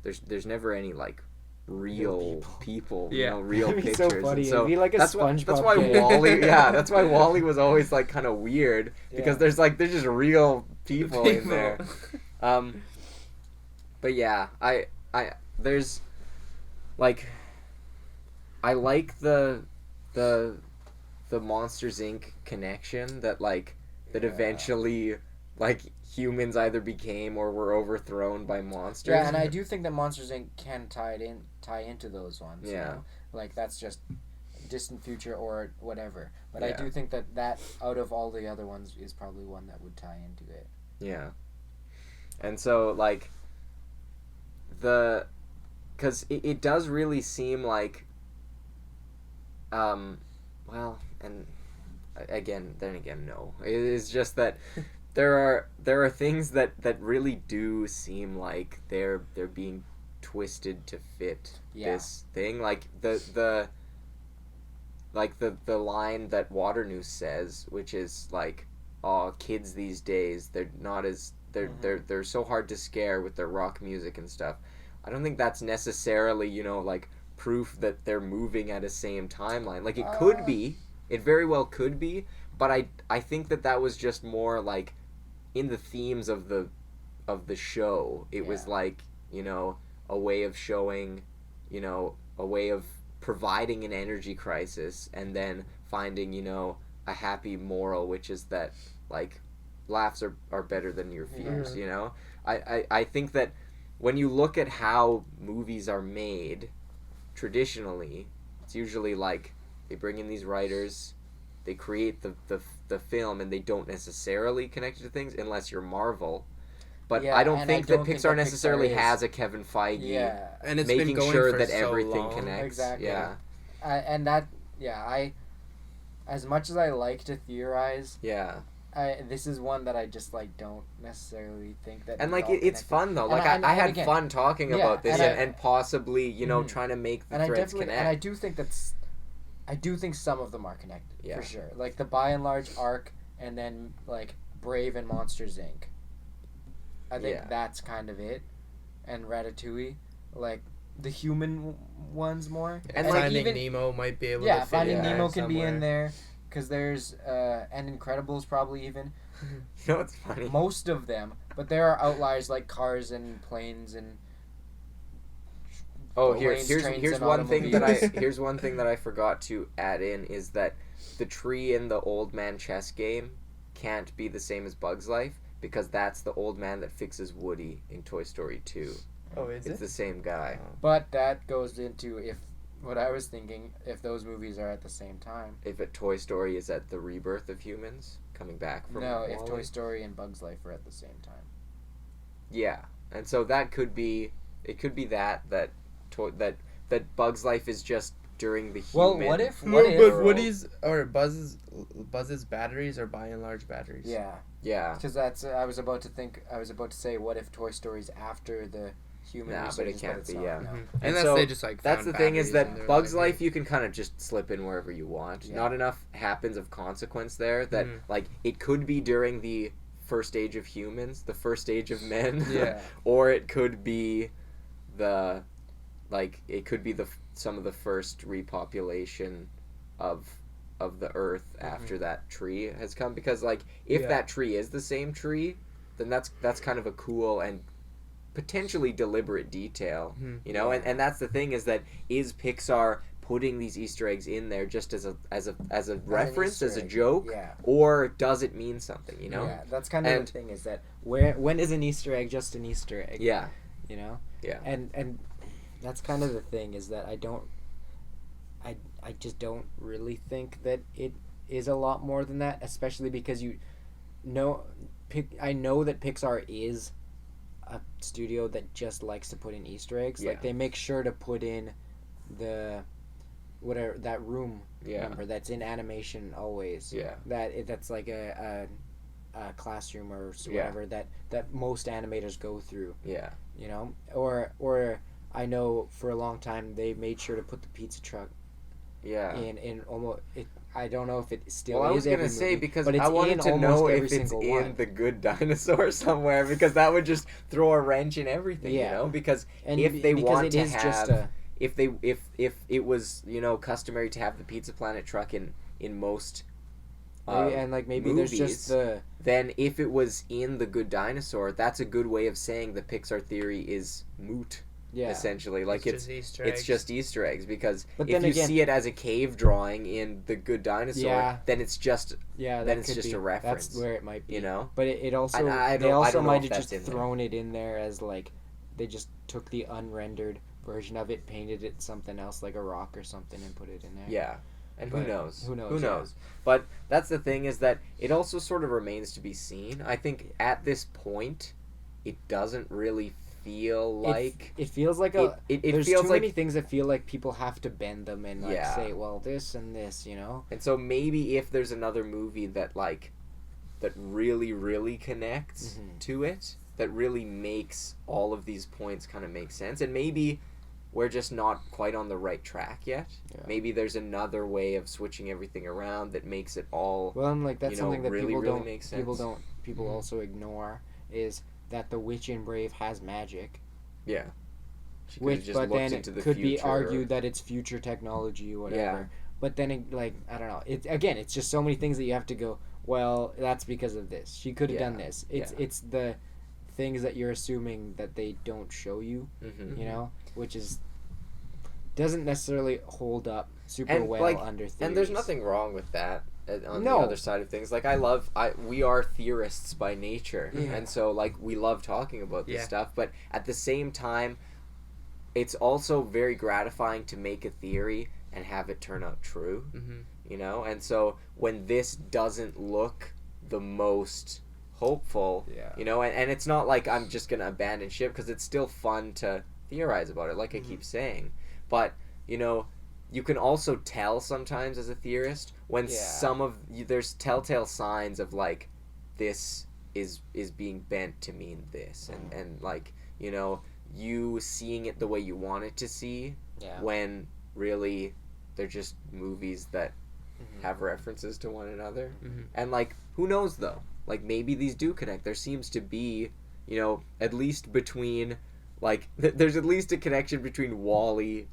there's never any like real people, Yeah. real It'd be pictures. so funny. And so It'd be like a that's SpongeBob why game. Wally, that's why Wally was always like kind of weird, because Yeah. there's just real people in there. But yeah, I there's like I like the Monsters Inc. connection that Yeah. eventually like humans either became or were overthrown by monsters. Yeah, and I do think that Monsters Inc. can tie into those ones. Yeah. Like that's just distant future or whatever. But I Yeah. do think that out of all the other ones is probably one that would tie into it. Yeah. And so because it does really seem like well, and again no, it is just that there are things that really do seem like they're being twisted to fit Yeah. this thing, like the line that Waternoose says, which is like, oh, kids these days, they're not as they're so hard to scare with their rock music and stuff. I don't think that's necessarily like proof that they're moving at a same timeline. Like, it could be, it very well could be, but I think that was just more like in the themes of the show. It was like, a way of showing, a way of providing an energy crisis and then finding, a happy moral, which is that like laughs are better than your fears. I think that when you look at how movies are made traditionally, it's usually like they bring in these writers, they create the film, and they don't necessarily connect it to things unless you're Marvel. But Yeah, I don't and think I don't that think Pixar that necessarily Pixar is. has a Kevin Feige Yeah. And it's been making going sure for that so everything long. connects. Exactly. Yeah. And that, I, as much as I like to theorize, Yeah. this is one that I just don't necessarily think that. And is like all it's connected. fun though. And Like and I had again, fun talking yeah, about this and and possibly Mhm. trying to make the And I threads definitely, connect. and I do think I do think some of them are connected Yeah. for sure. Like the by and large arc, and then like Brave and Monsters Inc. I think Yeah. that's kind of it, and Ratatouille, like the human ones more. And, And like, Finding even Nemo might be able yeah, to fit Finding in there Nemo can be somewhere. in there, because there's and Incredibles probably even You know what's funny? most of them, but there are outliers like Cars and Planes and. Oh, Planes, here's Trains, and one thing that Automobiles. here's one thing that I forgot to add in is that the tree in the Old Man Chess game can't be the same as Bug's Life because that's the old man that fixes Woody in Toy Story 2. Oh, is It's it? the same guy. But that goes into what I was thinking, if those movies are at the same time. If a Toy Story is at the rebirth of humans coming back from No, Wall-E. if Toy Story and Bug's Life are at the same time. Yeah, and so that could be. It could be that Bug's Life is just during the Well, human. what if- No, but world. Woody's or Buzz's batteries are by and large batteries. Yeah, Yeah. because that's I was about to say, what if Toy Story's after the human Nah, but it resurgence, can't it's be, not, yeah. no. Mhm. And Unless so they just like. That's found the thing is batteries and that they were Bug's like, Life you can kind of just slip in wherever you want. Yeah. Not enough happens of consequence there that Mhm. like it could be during the first age of humans, the first age of men. Yeah. Or it could be the it could be some of the first repopulation of the earth after that tree has come, because like if Yeah. that tree is the same tree, then that's kind of a cool and potentially deliberate detail, Mhm. you know. Yeah. And that's the thing is that is Pixar putting these Easter eggs in there just as a reference, Easter as a egg. joke, Yeah. or does it mean something, you know? Yeah, that's kind of And- the thing, is that when is an Easter egg just an Easter egg? Yeah. You know? Yeah. And that's kind of the thing, is that I just don't really think that it is a lot more than that, especially because I know that Pixar is a studio that just likes to put in Easter eggs. Yeah. Like, they make sure to put in the whatever that room Yeah. number that's in animation always. Yeah. That's like a classroom or Yeah. whatever that most animators go through. Yeah. You know, or I know for a long time they made sure to put the pizza truck Yeah. in almost it. I don't know if it still Well, I is was gonna every say movie, because but it's I wanted in to almost know every if it's single in one. the Good Dinosaur somewhere, because that would just throw a wrench in everything, you Yeah. know. Because And if they because want it to is just have, if it was customary to have the Pizza Planet truck in most maybe there's just movies, then if it was in the Good Dinosaur, that's a good way of saying the Pixar theory is moot. yeah. Essentially, like it's just Easter it's eggs. just Easter eggs, because But if then you again- see it as a cave drawing in the Good Dinosaur, Yeah. then it's just Yeah, then that it's could just be. a reference, That's where it might be. you know. But it also I they don't also know might if have that's just in there. thrown it in there as like they just took the unrendered version of it, painted it something else like a rock or something, and put it in there. Yeah. And who But knows? who knows, Who yeah. knows? But that's the thing, is that it also sort of remains to be seen. I think at this point, it doesn't really feel like It feels like a. it There's feels too like, many things that feel like people have to bend them and like Yeah. say, well, this and this, you know. and so maybe if there's another movie that really connects Mhm. to it, that really makes all of these points kind of make sense, and maybe we're just not quite on the right track yet. Yeah. Maybe there's another way of switching everything around that makes it all Well, and like that's something that really, people really don't. makes People sense. don't. People Mhm. also ignore is that the witch in Brave has magic, yeah. She could've which just but looked then it into the could be future, argued that it's future technology or whatever. Yeah. But then like I don't know. It's just so many things that you have to go. Well, that's because of this. She could have done Yeah, this. yeah. It's the things that you're assuming that they don't show you. Mhm. You know, which is doesn't necessarily hold up super And, well like, under theories. And there's nothing wrong with that on No. the other side of things. Like we are theorists by nature, Yeah. and so like we love talking about this Yeah. stuff. But at the same time, it's also very gratifying to make a theory and have it turn out true. Mhm. You know, and so when this doesn't look the most hopeful, Yeah. you know, and it's not like I'm just gonna abandon ship, because it's still fun to theorize about it, like I keep saying. But you know, you can also tell sometimes as a theorist when Yeah. there's telltale signs of like this is being bent to mean this, and like, you know, you seeing it the way you want it to see, Yeah. when really they're just movies that Mhm. have references to one another. Mhm. And like, who knows though, like maybe these do connect. There seems to be, you know, at least between like there's at least a connection between Wall-E,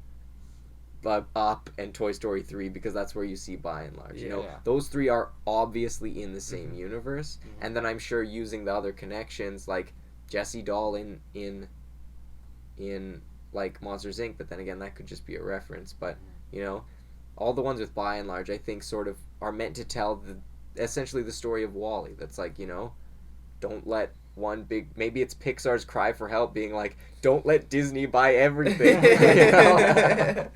Up, and Toy Story 3, because that's where you see by and large, you know, Yeah. those three are obviously in the same Mhm. universe. Mhm. And then I'm sure using the other connections, like Jessie Doll in like Monsters Inc., but then again that could just be a reference. But you know, all the ones with by and large, I think, sort of are meant to tell essentially the story of Wall-E. That's like, you know, don't let one big, maybe it's Pixar's cry for help being like, don't let Disney buy everything. You know?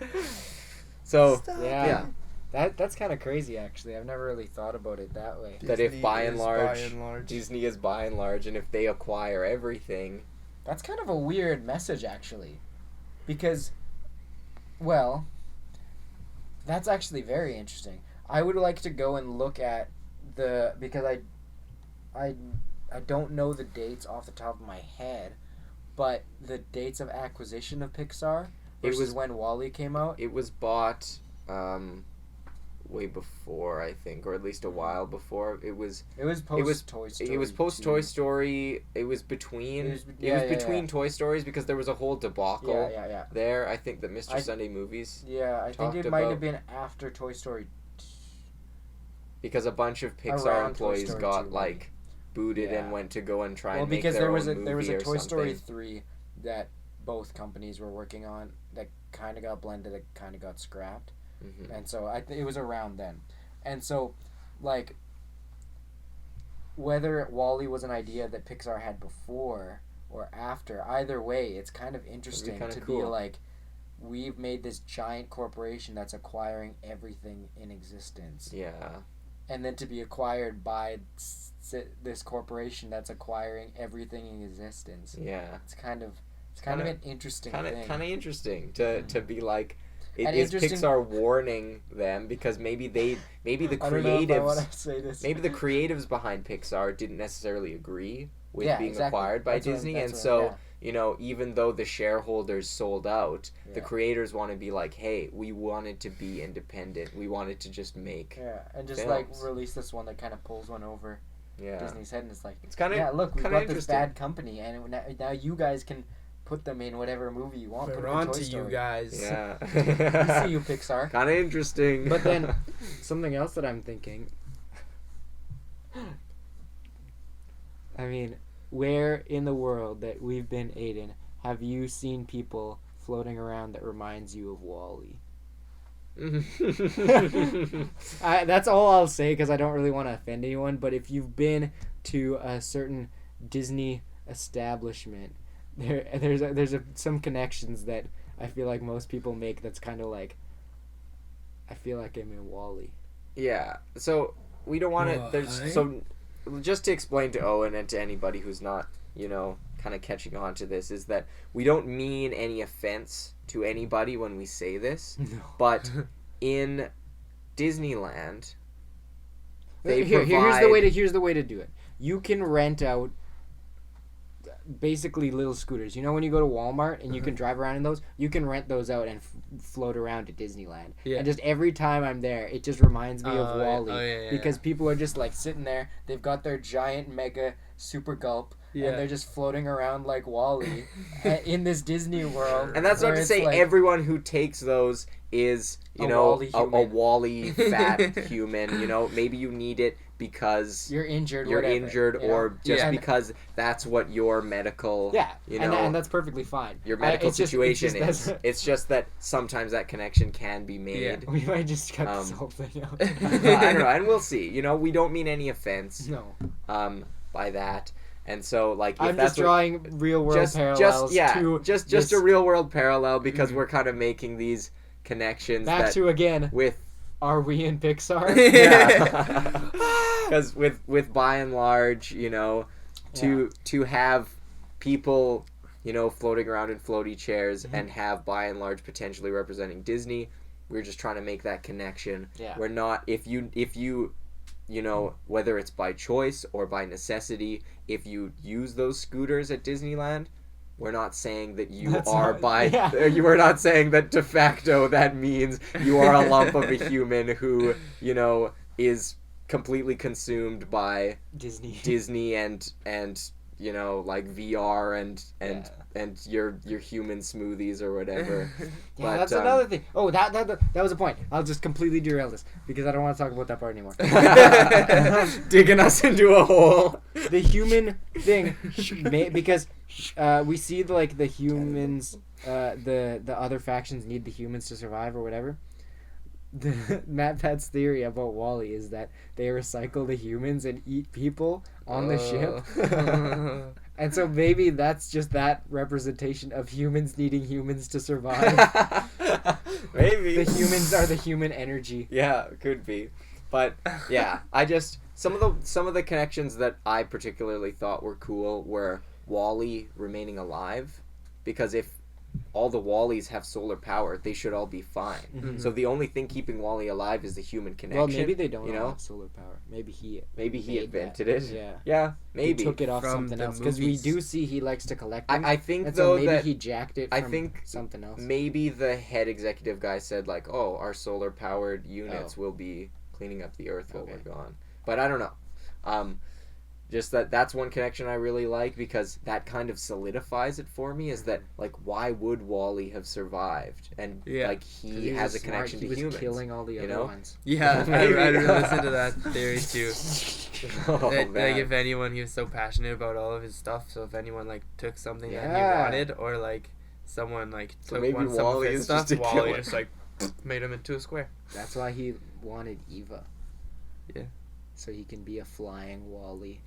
So Yeah. That's kind of crazy, actually. I've never really thought about it that way. that if Disney by and is large Disney is by and large, and if they acquire everything, That's kind of a weird message, actually. Because, well, that's actually very interesting. I would like to go and look at because I don't know the dates off the top of my head, but the dates of acquisition of Pixar versus when WALL-E came out. it was bought way before, I think, or at least a while before. It was post Toy Story. It was post Toy Story. It was between between Toy Stories because there was a whole debacle there. I think that Mr. Sunday Movies. Yeah, I think it might have been after Toy Story. Because a bunch of Pixar Around employees Toy Story got 2, like booted and went to go and try and make because their there was own there was movie a or Toy Story something. 3 that both companies were working on that kind of got blended, that kind of got scrapped. Mm-hmm. And so it was around then. And so, like, whether WALL-E was an idea that Pixar had before or after, either way, it's kind of interesting to be like, we've made this giant corporation that's acquiring everything in existence. Yeah. And then to be acquired by this corporation that's acquiring everything in existence. Yeah. It's kind of an interesting thing. Kind of interesting to be like, And is Pixar warning them because maybe the creatives maybe the creatives behind Pixar didn't necessarily agree with being acquired by Disney, and so you know, even though the shareholders sold out, the creators want to be like, hey, we wanted to be independent, we wanted to just make and just films. Like release this one that kind of pulls one over Disney's head, and it's like, it's kind of look, we've got this bad company, and now you guys can put them in whatever movie you want. We're on to you guys. Yeah. We see you, Pixar. Kind of interesting. But then, something else that I'm thinking. I mean, where in the world that we've been, Aiden, have you seen people floating around that reminds you of WALL-E? That's all I'll say because I don't really want to offend anyone. But if you've been to a certain Disney establishment, there's some connections that I feel like most people make. That's kind of like, I feel like I'm in WALL-E. Yeah. So we don't want to. There's so just to explain to Owen and to anybody who's not, you know, kind of catching on to this, is that we don't mean any offense to anybody when we say this, but in Disneyland, here's the way to do it. You can rent out basically little scooters. You know when you go to Walmart and you can drive around in those? You can rent those out and float around to Disneyland. Yeah. And just every time I'm there, it just reminds me of WALL-E. Because people are just like sitting there. They've got their giant mega super gulp. Yeah. And they're just floating around like WALL-E in this Disney world. And that's not to say like, everyone who takes those is, you know, a WALL-E fat human. You know, maybe you need it because you're injured, or just because that's what your medical, you know, and that's perfectly fine. Your medical situation is. It's just that sometimes that connection can be made. Yeah. We might just cut this whole thing out. I don't know, and we'll see. You know, we don't mean any offense. No. By that. And so, like, if I'm that's just drawing real world parallels. Just a real world parallel because we're kind of making these connections. Back to again with. Are we in Pixar? Yeah. Because with by and large, you know, to have people, you know, floating around in floaty chairs and have by and large potentially representing Disney, we're just trying to make that connection. Yeah. We're not if you you know, whether it's by choice or by necessity, if you use those scooters at Disneyland, we're not saying that you we're not saying that de facto that means you are a lump of a human who, you know, is completely consumed by Disney and you know, like VR and your human smoothies or whatever. But, that's another thing. Oh, that was a point. I'll just completely derail this because I don't want to talk about that part anymore. Digging us into a hole. The human thing, because we see the humans, the other factions need the humans to survive or whatever. Matt Pat's theory about Wall-E is that they recycle the humans and eat people on the ship. And so maybe that's just that representation of humans needing humans to survive. Maybe The humans are the human energy. Yeah, could be. But yeah, I just some of the connections that I particularly thought were cool were Wall-E remaining alive, because if all the Wallies have solar power, they should all be fine. Mhm. So the only thing keeping Wall-E alive is the human connection. Well, maybe they don't you all know? have solar power. Maybe he He made invented that. it. Yeah. Yeah, maybe. He took it off From something the else, because we movies. do see he likes to collect them. I think and though so maybe that he jacked it I from think something else. maybe the head executive guy said like, "Oh, our solar powered units will be cleaning up the Earth while Okay. we're gone." But I don't know. Just that's one connection I really like, because that kind of solidifies it for me. Is that like, why would Wall-E have survived? And Yeah. like 'Cause he was has a smart. connection He to was humans. killing all the you other know? ones. Yeah, Maybe. I'd really listen to that theory too. Oh, Like man. if anyone, he was so passionate about all of his stuff. So if anyone like took something that he Yeah. wanted, or like someone like So took maybe some of Wall-E his is stuff, just a Wall-E killer. just like made him into a square. That's why he wanted Eva. Yeah. So he can be a flying Wall-E.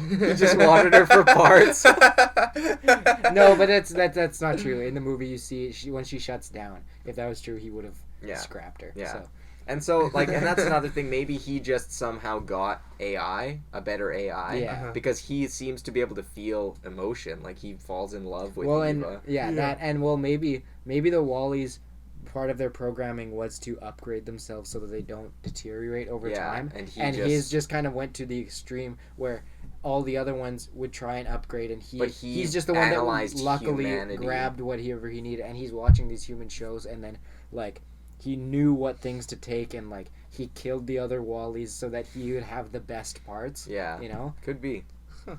He just wanted her for parts. No, but that's not true. In the movie, you see when she shuts down. If that was true, he would have Yeah. scrapped her. Yeah. So. And so, like, and that's another thing. Maybe he just somehow got AI, a better AI, Yeah. Uh-huh. because he seems to be able to feel emotion. Like he falls in love with Well, Eva. and that, and well, maybe the Wallies, part of their programming was to upgrade themselves so that they don't deteriorate over Yeah, time. and he his just kind of went to the extreme where all the other ones would try and upgrade, and But he he's just the one that analyzed luckily humanity. grabbed whatever he needed, and he's watching these human shows, and then like he knew what things to take, and like he killed the other Wallies so that he would have the best parts. Yeah, You know. could be.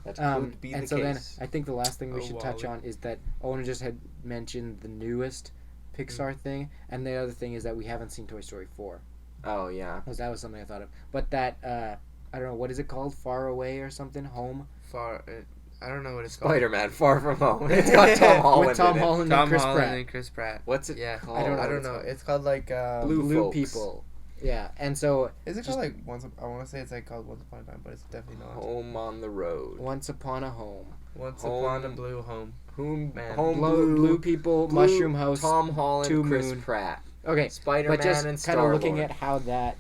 That could be And the so then case. I think the last thing we Oh, should touch Wall-E. on is that Owen just had mentioned the newest Pixar thing, and the other thing is that we haven't seen Toy Story 4. Oh yeah. Because that was something I thought of. But that, I don't know, what is it called? Far Away or something? Home? I don't know what it's called. Spider-Man: Far From Home. It's got Tom Holland With Tom in it. Holland Tom and Chris Holland Pratt. and Chris Pratt. What's it Yeah. called? I don't I what don't it's know. called. It's called like Blue Blue Folks. People. Yeah, and so Is it Just- called like once? I want to say it's like called Once Upon a Time, but it's definitely not. Home on the Road. Once Upon a Home. Once Home- Upon a Blue Home. Home, Man. Home Blue People, Blue, Mushroom House. Tom Holland, Two Chris Moon. Pratt, Okay, Spider-Man, but just and kind of Star-Lord. looking at how that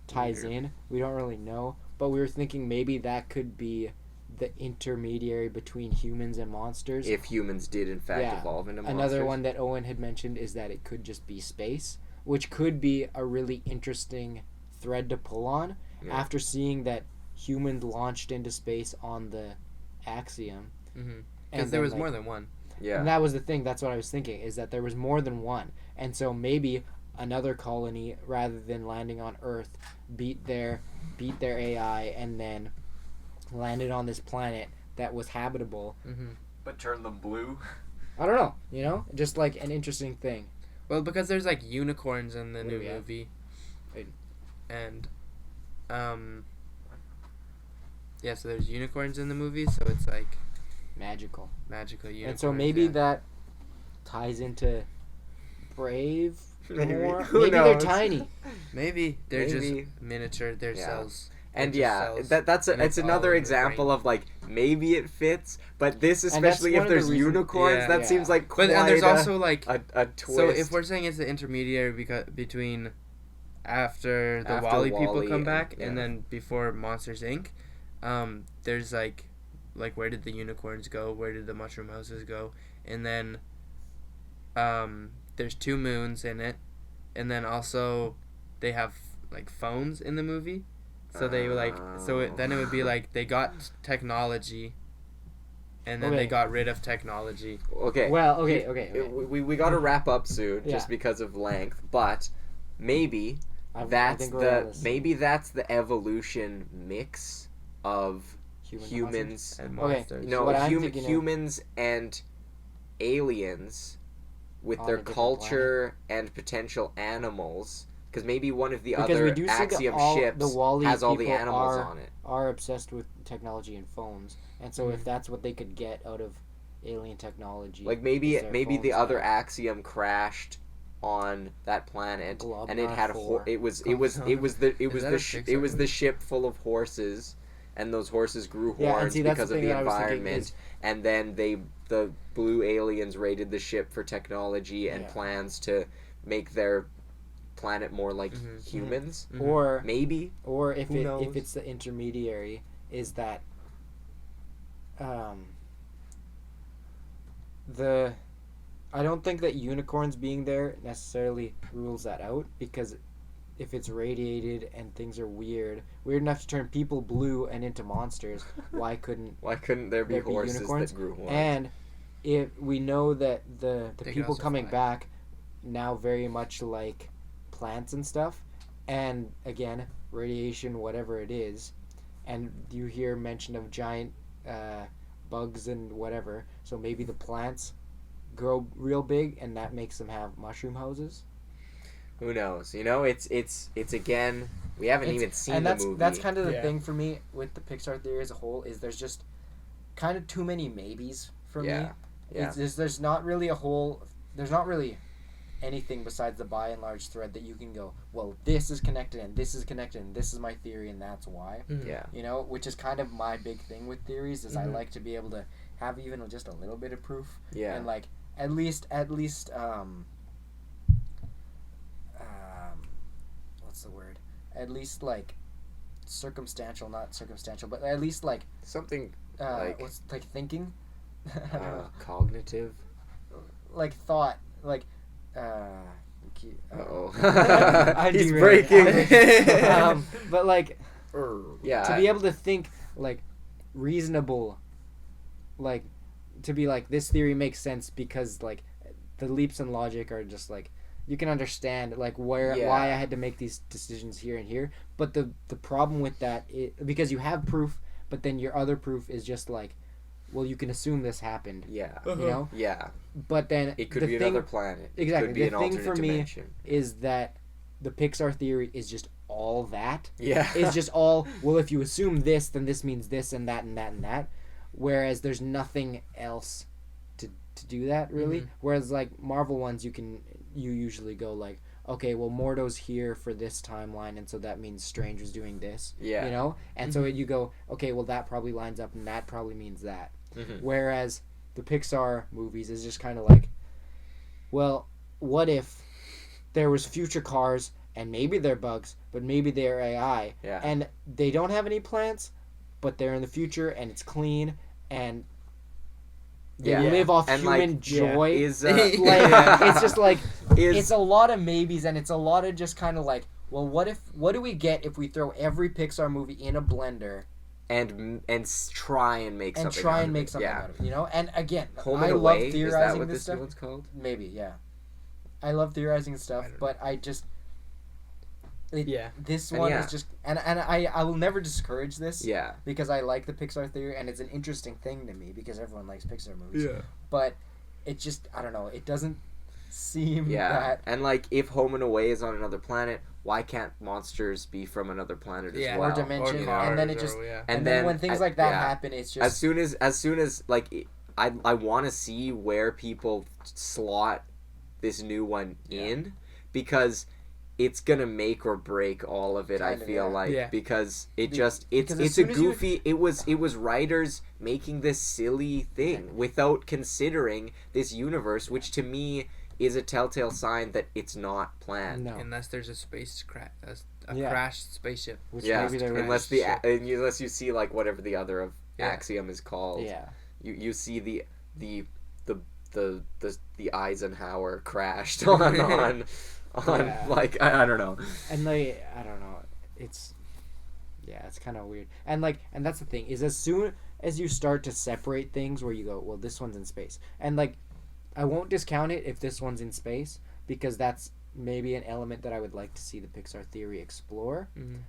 ties Weird. in, we don't really know, but we were thinking maybe that could be the intermediary between humans and monsters. If humans did in fact Yeah. evolve into monsters. Another one that Owen had mentioned is that it could just be space, which could be a really interesting thread to pull on Yeah. after seeing that humans launched into space on the Axiom. Mm-hmm. And Because there then, was like- more than one. Yeah. And that was the thing. That's what I was thinking, is that there was more than one. And so maybe another colony, rather than landing on Earth, beat their AI and then landed on this planet that was habitable. Mm-hmm. But turn them blue. I don't know, just like an interesting thing. Well, because there's like unicorns in the What do new we have? movie, Wait. and yeah, so there's unicorns in the movie, so it's like Magical. magical unicorns. And so maybe yeah. that ties into Brave Maybe. more. Who Maybe they're knows? tiny. Maybe they're Maybe. just miniature. They're Yeah. cells. And They're just yeah, cells. that's And it's it's all another in the example brain. of like maybe it fits, but this that's especially one if of the there's reasons- unicorns, Yeah. that Yeah. seems like quite But and there's also like a twist. so if we're saying it's the intermediary between after the After Wall-E people Wall-E come and- back yeah. and then before Monsters Inc. There's like where did the unicorns go? Where did the mushroom houses go? And then there's 2 moons in it, and then also they have like phones in the movie. So they like then it would be like they got technology, and then Okay. they got rid of technology. okay. Well, okay. We got to wrap up soon Yeah. just because of length, but maybe I that's think we're on the this maybe that's the evolution mix of humans. And Okay. monsters. No, What I'm thinking of- humans and aliens with On their a different culture and potential animals. Because maybe one of the Because other we do see that Axiom all the ships Wall-E has all the people animals on it. are obsessed with technology and phones, and so Mm-hmm. if that's what they could get out of alien technology, Like maybe is their the phones other now. Axiom crashed on that planet, and it Globnar had 4. it was Pixar the ship full of horses, and those horses grew Yeah, and horns see, that's because the of thing the that I was thinking environment, is- and then the blue aliens raided the ship for technology and Yeah. plans to make their planet more like Mhm. humans. Mhm. Or Maybe. or if Who knows? if it's the intermediary, is that the I don't think that unicorns being there necessarily rules that out, because if it's radiated and things are weird enough to turn people blue and into monsters, why couldn't Why couldn't there be There be horses unicorns? that grew horns? and if we know that the They could people also coming fly. back now very much like plants and stuff, and again radiation, whatever it is, and you hear mention of giant bugs and whatever, so maybe the plants grow real big and that makes them have mushroom houses. Who knows? You know, it's again, we haven't It's- even seen and the movie. that's kind of the Yeah. thing for me with the Pixar theory as a whole, is there's just kind of too many maybes for me. Yeah. It's just, there's not really anything besides the by and large thread that you can go, well, this is connected and this is connected and this is my theory and that's why. Mhm. Yeah. You know, which is kind of my big thing with theories, is I Mhm. like to be able to have even just a little bit of proof, Yeah. and like at least what's the word? At least like not circumstantial, but at least like Something like what's like thinking. I don't know. cognitive. Like thought, like Uh-oh. I'm He's derailed. breaking. But like Yeah. to be able to think like reasonable, like to be like, this theory makes sense because like the leaps in logic are just like, you can understand like why I had to make these decisions here and here, but the problem with that is because you have proof, but then your other proof is just like, well, you can assume this happened, Yeah. you know. Yeah. But then It could the be thing another planet. exactly, It could be the an thing alternate for me dimension. is that the Pixar theory is just all that. Yeah. It's just all, well, if you assume this, then this means this and that and that and that, whereas there's nothing else to do that really. Whereas like Marvel ones, you usually go like, okay, well, Mordo's here for this timeline, and so that means Strange was doing this. Yeah. You know? And so you go, okay, well, that probably lines up and that probably means that. Mhm. Whereas the Pixar movies is just kind of like, well, what if there was future cars and maybe they're bugs, but maybe they're AI, Yeah. and they don't have any plants, but they're in the future and it's clean and they Yeah. live off And, human like, joy. Is Like, yeah. it's just like, Is it's a lot of maybes, and it's a lot of just kind of like, well, what do we get if we throw every Pixar movie in a blender and try and make and something try out and of make it. something Yeah. out of it, you know? And again, Home I and love Away, is that theorizing what this this stuff. one's called? Maybe, yeah. I love theorizing stuff, I don't but I just Yeah. this And one yeah. is just, and I will never discourage this Yeah. because I like the Pixar theory and it's an interesting thing to me because everyone likes Pixar movies. Yeah. But it just, I don't know, it doesn't seem Yeah. that. And like, if Home and Away is on another planet, why can't monsters be from another planet Yeah. as Or well? dimension, you know? and then it cars just- or- yeah. And then when things like that happen, it's just as soon as like, I want to see where people slot this new one in, because it's gonna make or break all of it. I Kinda, feel yeah. like Yeah. because it Because it's as a soon as you- goofy. It was writers making this silly thing without considering this universe, which to me is a telltale sign that it's not planned. no. Unless there's a space crash, a Yeah. crashed spaceship. Which Yeah, maybe there unless was. unless you see like whatever the other of Yeah. Axiom is called. Yeah. You see the Eisenhower crashed on Yeah. like I don't know. And like, I don't know, it's kind of weird, and that's the thing, is as soon as you start to separate things where you go, well, this one's in space, and like, I won't discount it if this one's in space, because that's maybe an element that I would like to see the Pixar theory explore,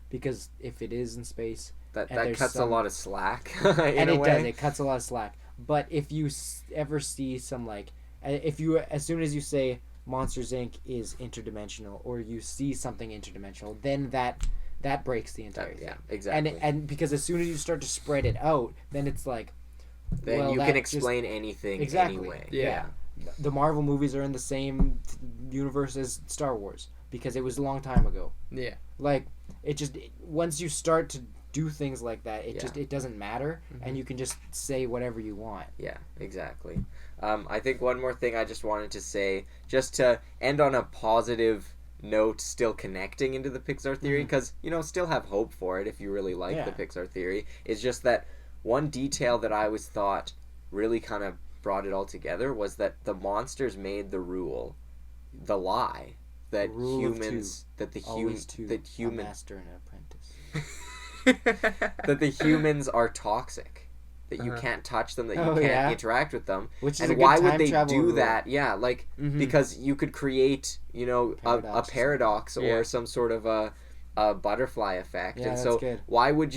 because if it is in space, That And that there's cuts a some- lot of slack in and a it way. does, it cuts a lot of slack, but if you ever see some like, if you, as soon as you say Monsters Inc. is interdimensional, or you see something interdimensional, then that breaks the entire thing. Yeah, exactly. And because as soon as you start to spread it out, then it's like, then well, you that can just- explain anything exactly. anyway. Yeah. Yeah. the Marvel movies are in the same universe as Star Wars because it was a long time ago. Yeah. Like once you start to do things like that, Yeah. it doesn't matter, and you can just say whatever you want. Yeah, exactly. I think one more thing I just wanted to say, just to end on a positive note, still connecting into the Pixar theory, because, still have hope for it if you really like Yeah. the Pixar theory, is just that one detail that I always thought really kind of brought it all together was that the monsters made the lie, that Rule of humans, two. that the Always two. that A human, master and an apprentice. that the humans are toxic, that you can't touch them, that you can't interact with them. Which is And a good why would time they travel do rule. that? Yeah, like because you could create, a paradox or Yeah. some sort of a butterfly effect. Yeah, and that's so good. why would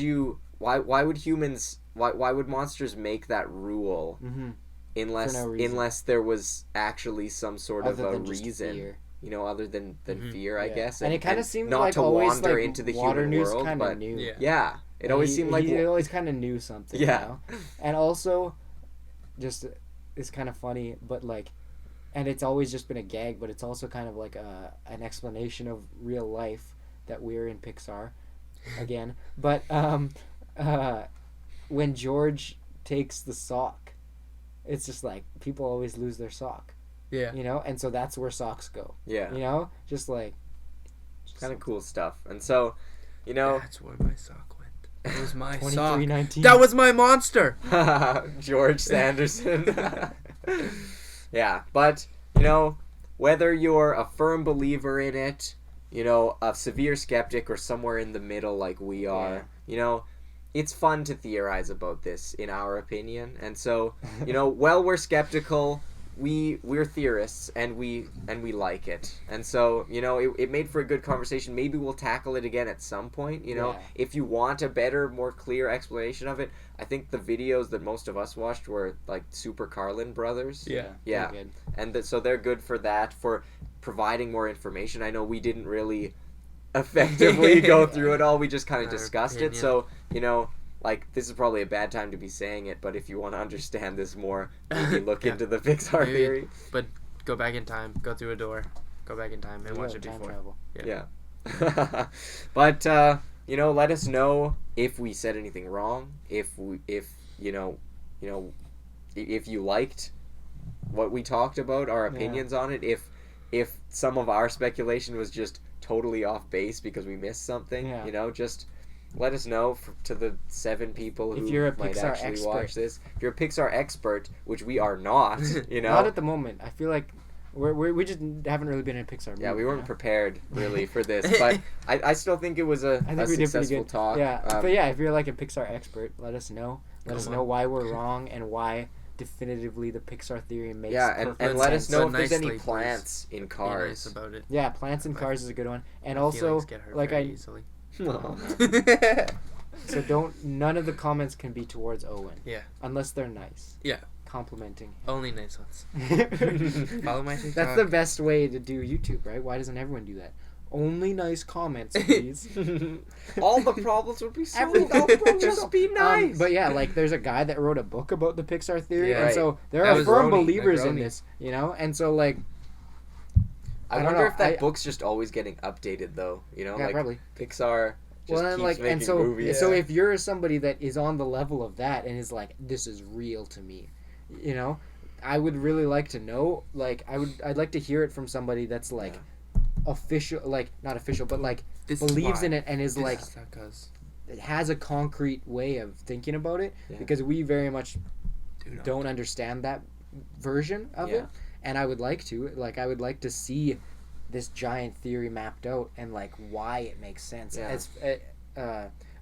humans why would monsters make that rule unless For no reason. unless there was actually some sort Other of a than just reason? fear. Other than fear, I Yeah. guess. And it kind of seemed not like to always wander like into the Water human News world, kind but of knew. Yeah. yeah, it always seemed like he always kind of knew something. Yeah. You know? And also, just it's kind of funny, but like, and it's always just been a gag, but it's also kind of like an explanation of real life that we're in Pixar, again. But when George takes the sock, it's just like people always lose their sock. Yeah. And so that's where socks go. yeah, Just like kind of cool stuff. And so, That's where my sock went. That was my sock. 2319. That was my monster. George Sanderson. Yeah, but whether you're a firm believer in it, a severe skeptic, or somewhere in the middle like we are, it's fun to theorize about this, in our opinion. And so, while we're skeptical, we're theorists, and we like it. And so, it made for a good conversation. Maybe we'll tackle it again at some point. Yeah. If you want a better, more clear explanation of it, I think the videos that most of us watched were like Super Carlin Brothers. Yeah. Yeah. Good. And so they're good for that, for providing more information. I know we didn't really effectively go through it all. We just kind of Our discussed it. opinion. So, like, this is probably a bad time to be saying it, but if you want to understand this more, maybe look Yeah. into the Pixar Maybe. theory. But go back in time. Go through a door. Go back in time and You watch got it time before. travel. Yeah. But let us know if we said anything wrong, if you liked what we talked about, our opinions on it, if some of our speculation was just totally off base because we missed something, Yeah. just let us know to the 7 people who If you're a might Pixar actually expert. watch this. If you're a Pixar expert, which we are not, Not at the moment. I feel like we just haven't really been in a Pixar movie. yeah, we weren't you know? prepared really for this, but I still think it was a I think we did pretty successful good. talk. Yeah, but yeah, if you're like a Pixar expert, let us know. Let Come us on. know why we're wrong and why definitively the Pixar theory makes Yeah, perfect and let us sense. know if But there's any nicely, please. plants in Be nice cars. about it. Yeah, plants and My- cars is a good one, and My also feelings get hurt like very I easily. so none of the comments can be towards Owen. Yeah. Unless they're nice. Yeah. Complimenting. Only nice ones. Follow my TikTok. That's the best way to do YouTube, right? Why doesn't everyone do that? Only nice comments, please. All the problems would be solved. Everything- Just be nice. But yeah, like there's a guy that wrote a book about the Pixar theory, Yeah. and Right. so there That are was firm Roni, believers in Roni. this, and so like I I don't wonder know, if that I- book's just always getting updated, though. yeah, Like probably. Pixar just Well, and keeps like, making and so movies. so if you're somebody that is on the level of that and is like, this is real to me, I would really like to know. Like, I'd like to hear it from somebody that's like official, like not official, but like This is believes why. in it and is This like is how it goes. has a concrete way of thinking about it, Yeah. because we very much Do not. don't understand that version of Yeah. it, and I would like to see this giant theory mapped out and like why it makes sense, Yeah. as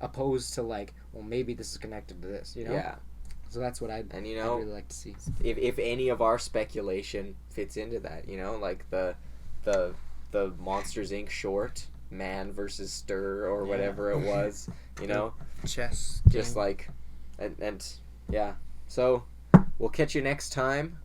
opposed to like, well, maybe this is connected to this, Yeah, so that's what I'd and really like to see. if any of our speculation fits into that, like the Monsters Inc. short, Man versus Stir or Yeah. whatever it was, Chess. just game. like, and yeah. So we'll catch you next time.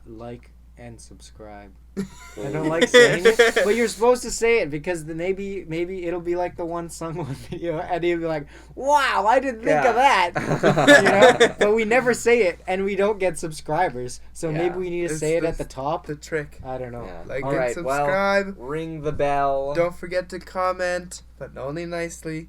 Like, and subscribe. I don't like saying it, but you're supposed to say it because then maybe it'll be like the one sung one video, and you'll be like, "Wow, I didn't think of that." But we never say it, and we don't get subscribers. So maybe we need to say it at the top. The trick. I don't know. Yeah. Like All and right, subscribe. well, ring the bell. Don't forget to comment, but only nicely.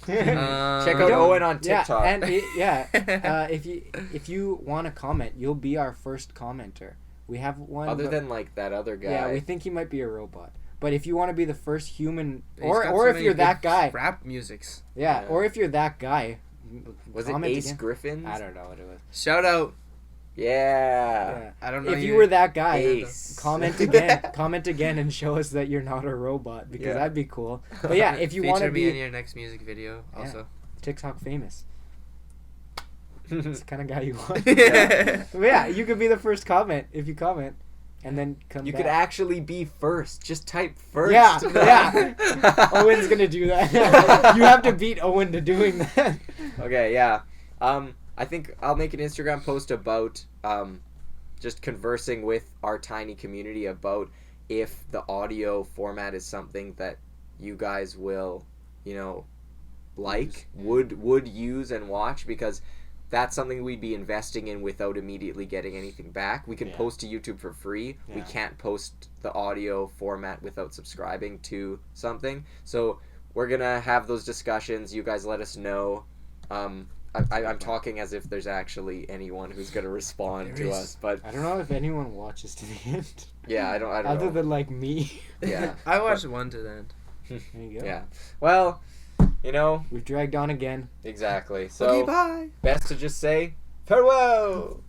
Check out Owen on TikTok. If you want to comment, you'll be our first commenter. We have one. Other than like that other guy. Yeah, we think he might be a robot. But if you want to be the first human, He's got so or if many you're that good guy, rap musics. yeah, or if you're that guy, Was it comment Ace again. Griffins? I don't know what it was. Shout out. Yeah. I don't know. If you were that guy, Ace. comment again, and show us that you're not a robot because that'd be cool. But yeah, if you want to feature me in be your next music video, also. TikTok famous, it's the kind of guy you want. Yeah. But yeah, you could be the first comment if you comment, and then come. You back. could actually be first. Just type first. Yeah. Owen's gonna do that. You have to beat Owen to doing that. Okay, yeah. I think I'll make an Instagram post about just conversing with our tiny community about if the audio format is something that you guys will, would use and watch, because that's something we'd be investing in without immediately getting anything back. We can post to YouTube for free. Yeah. We can't post the audio format without subscribing to something. So we're going to have those discussions. You guys let us know. I'm talking as if there's actually anyone who's going to respond to us, but I don't know if anyone watches to the end. yeah, I don't Other know. than like me. Yeah. I watched one to the end. There you go. Yeah. Well, We've dragged on again. exactly. So Okay, bye. best to just say farewell.